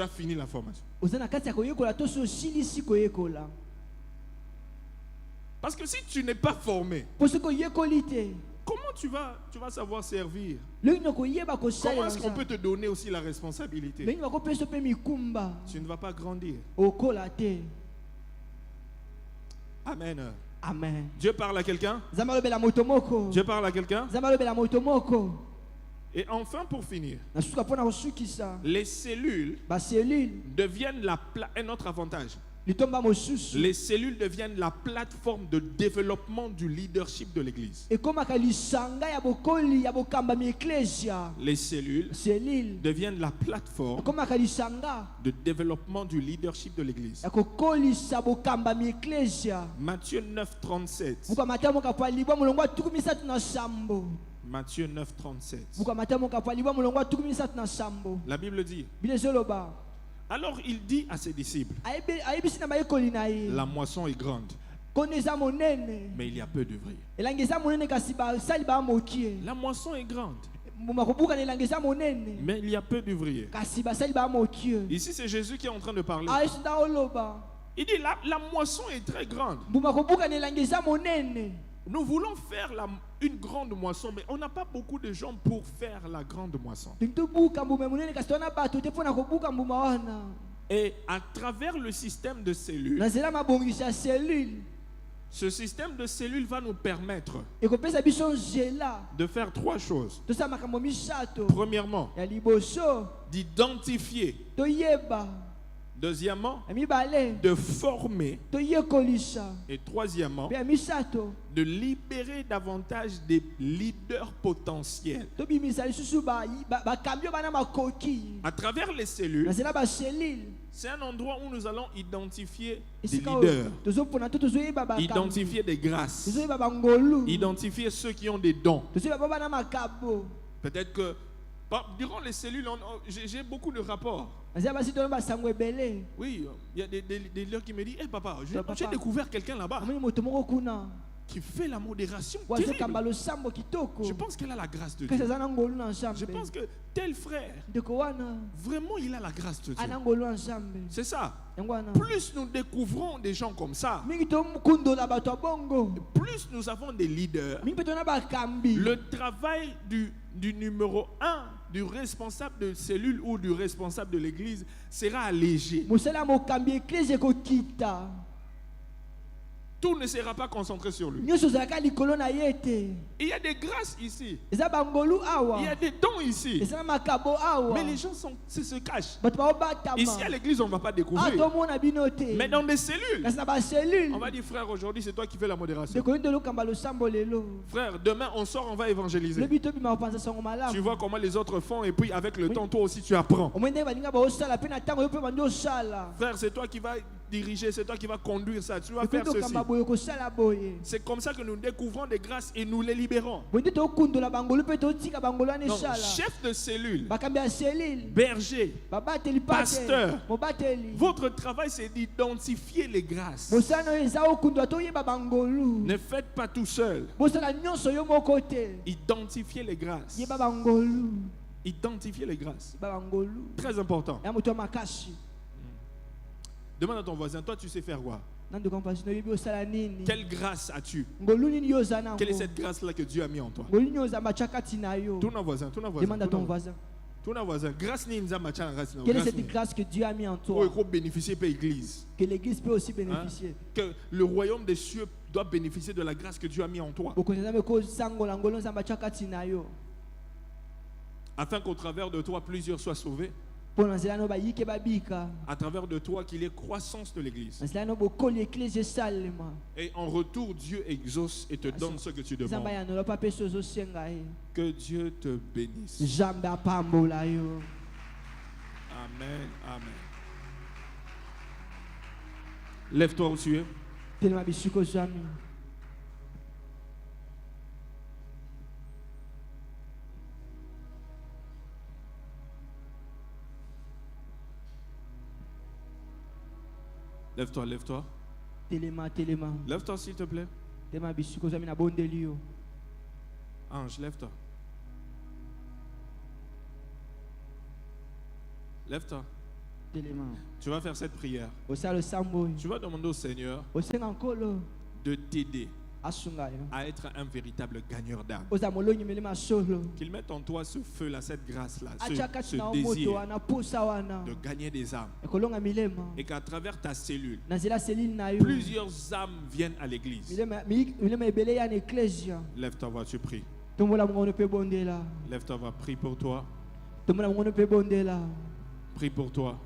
[SPEAKER 1] as fini la formation? Parce que si tu n'es pas formé, comment tu vas savoir servir? Comment est-ce qu'on peut te donner aussi la responsabilité? Tu ne vas pas grandir. Amen.
[SPEAKER 2] Amen.
[SPEAKER 1] Dieu parle à quelqu'un? Dieu parle à quelqu'un? Et enfin, pour finir, les cellules deviennent un autre avantage. Les cellules deviennent la plateforme de développement du leadership de l'Église. Les cellules deviennent la plateforme de développement du leadership de l'Église. Matthieu 9:37. Matthieu 9:37. La Bible dit. Alors il dit à ses disciples, la moisson est grande, mais il y a peu d'ouvriers. La moisson est grande, mais il y a peu d'ouvriers. Ici c'est Jésus qui est en train de parler. Il dit la moisson est très grande. Nous voulons faire une grande moisson, mais on n'a pas beaucoup de gens pour faire la grande moisson. Et à travers le système de cellules, ce système de cellules va nous permettre de faire trois choses. Premièrement, d'identifier Deuxièmement, de former. Et troisièmement, de libérer davantage des leaders potentiels. À travers les cellules, c'est un endroit où nous allons identifier des leaders, identifier des grâces, identifier ceux qui ont des dons. Peut-être que durant les cellules, j'ai beaucoup de rapports. Oui, il y a des leaders qui me disent: hey papa, j'ai découvert quelqu'un là-bas qui fait la modération terrible. Je pense qu'elle a la grâce de Dieu. Je pense que tel frère, vraiment il a la grâce de Dieu. C'est ça. Plus nous découvrons des gens comme ça, plus nous avons des leaders. Le travail du numéro 1, du responsable de cellule ou du responsable de l'église sera allégé. Tout ne sera pas concentré sur lui. Il y a des grâces ici. Il y a des dons ici. Mais les gens se cachent. Ici à l'église, on ne va pas découvrir. Mais dans des cellules, on va dire: frère, aujourd'hui c'est toi qui fais la modération. Frère, demain on sort, on va évangéliser. Tu vois comment les autres font et puis avec le temps, toi aussi tu apprends. Frère, c'est toi qui vas diriger, c'est toi qui vas conduire ça. Tu vas faire ceci. C'est comme ça que nous découvrons des grâces et nous les libérons. Donc, chef de cellule, berger, pasteur, votre travail c'est d'identifier les grâces. Ne faites pas tout seul. Identifiez les grâces. Identifier les grâces. Très important. Demande à ton voisin: toi tu sais faire quoi? Quelle grâce as-tu? Quelle est cette grâce-là que Dieu a mis en toi? Tourne un voisin.
[SPEAKER 3] Demande à ton voisin. Quelle est cette grâce que Dieu a mis en toi? Que l'église peut aussi bénéficier.
[SPEAKER 1] Que le royaume des cieux doit bénéficier de la grâce que Dieu a mis en toi. Afin qu'au travers de toi, plusieurs soient sauvés. À travers de toi, qu'il y ait croissance de l'église. Et en retour, Dieu exauce et te donne ce que tu demandes. Que Dieu te bénisse. Amen. Amen. Lève-toi où tu es. Lève-toi. Lève-toi s'il te plaît. Ange, lève-toi. Lève-toi. Tu vas faire cette prière. Tu vas demander au Seigneur de t'aider à être un véritable gagneur d'âme. Qu'il mette en toi ce feu-là, cette grâce-là, ce désir de gagner des âmes. Et qu'à travers ta cellule, plusieurs âmes viennent à l'église. Lève-toi, va, tu pries. Lève-toi, va, prie pour toi. Prie pour toi.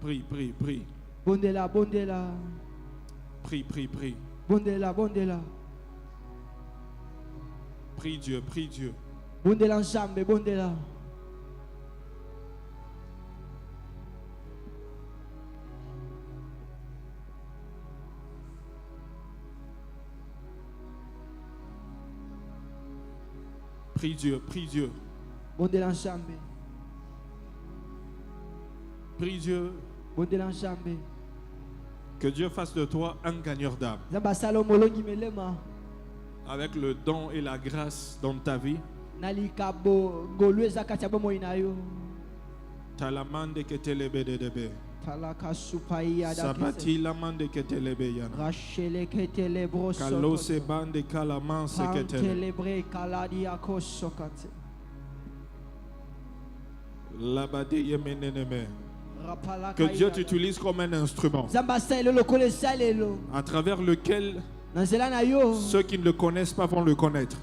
[SPEAKER 1] Prie. Prie.
[SPEAKER 3] Bondela.
[SPEAKER 1] Prie Dieu.
[SPEAKER 3] Bondela ensemble, bondela.
[SPEAKER 1] Prie Dieu.
[SPEAKER 3] Bondela ensemble.
[SPEAKER 1] Prie Dieu.
[SPEAKER 3] Bondela ensemble.
[SPEAKER 1] Que Dieu fasse de toi un gagneur d'âme. Avec le don et la grâce dans ta vie. Talamande ketelebe dedebe. Sabati lamande ketelebe yana. Kalose bande kalaman seketele. Labade yemeneneme. Que Dieu t'utilise comme un instrument à travers lequel ceux qui ne le connaissent pas vont le connaître.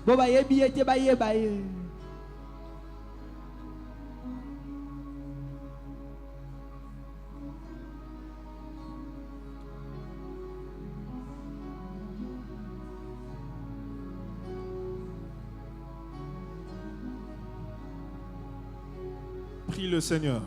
[SPEAKER 1] Prie le Seigneur.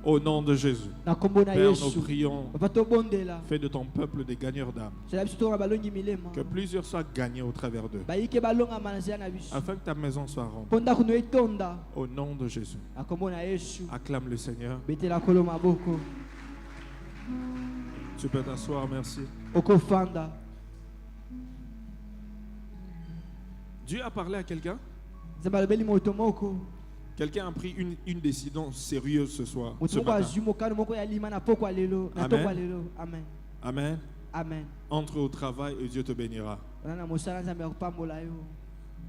[SPEAKER 1] Au nom de Jésus. Père, nous prions. Fais de ton peuple des gagneurs d'âme. Que plusieurs soient gagnés au travers d'eux. Afin que ta maison soit remplie. Au nom de Jésus. Acclame le Seigneur. Tu peux t'asseoir, merci. Dieu a parlé à quelqu'un? Quelqu'un a pris une décision sérieuse ce soir. Ce Amen. Amen. Amen. Entre au travail et Dieu te bénira.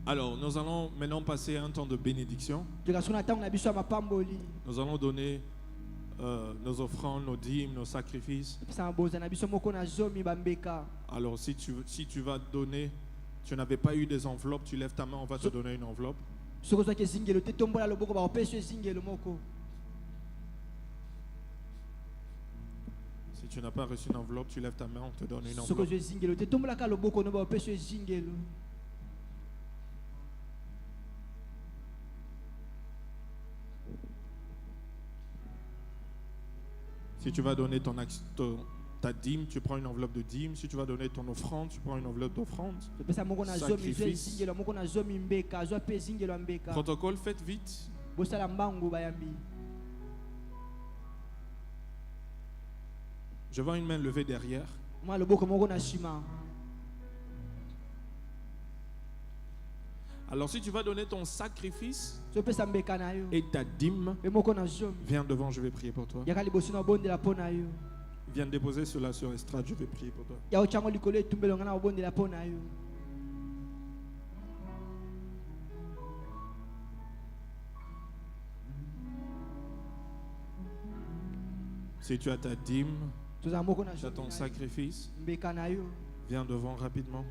[SPEAKER 1] Alors, nous allons maintenant passer un temps de bénédiction. Nous allons donner nos offrandes, nos dîmes, nos sacrifices. Alors, si tu vas donner, tu n'avais pas eu des enveloppes, tu lèves ta main, on va te donner une enveloppe. Si tu n'as pas reçu une enveloppe, tu lèves ta main, on te donne une enveloppe. Si tu vas donner ta dîme, tu prends une enveloppe de dîme. Si tu vas donner ton offrande, tu prends une enveloppe d'offrande. Sacrifice. Protocole, faites vite. Je vois une main levée derrière. Alors si tu vas donner ton sacrifice et ta dîme, viens devant, je vais prier pour toi. Viens déposer cela sur l'estrade, je vais prier pour toi. Si tu as ta dîme, tu as ton sacrifice, viens devant rapidement.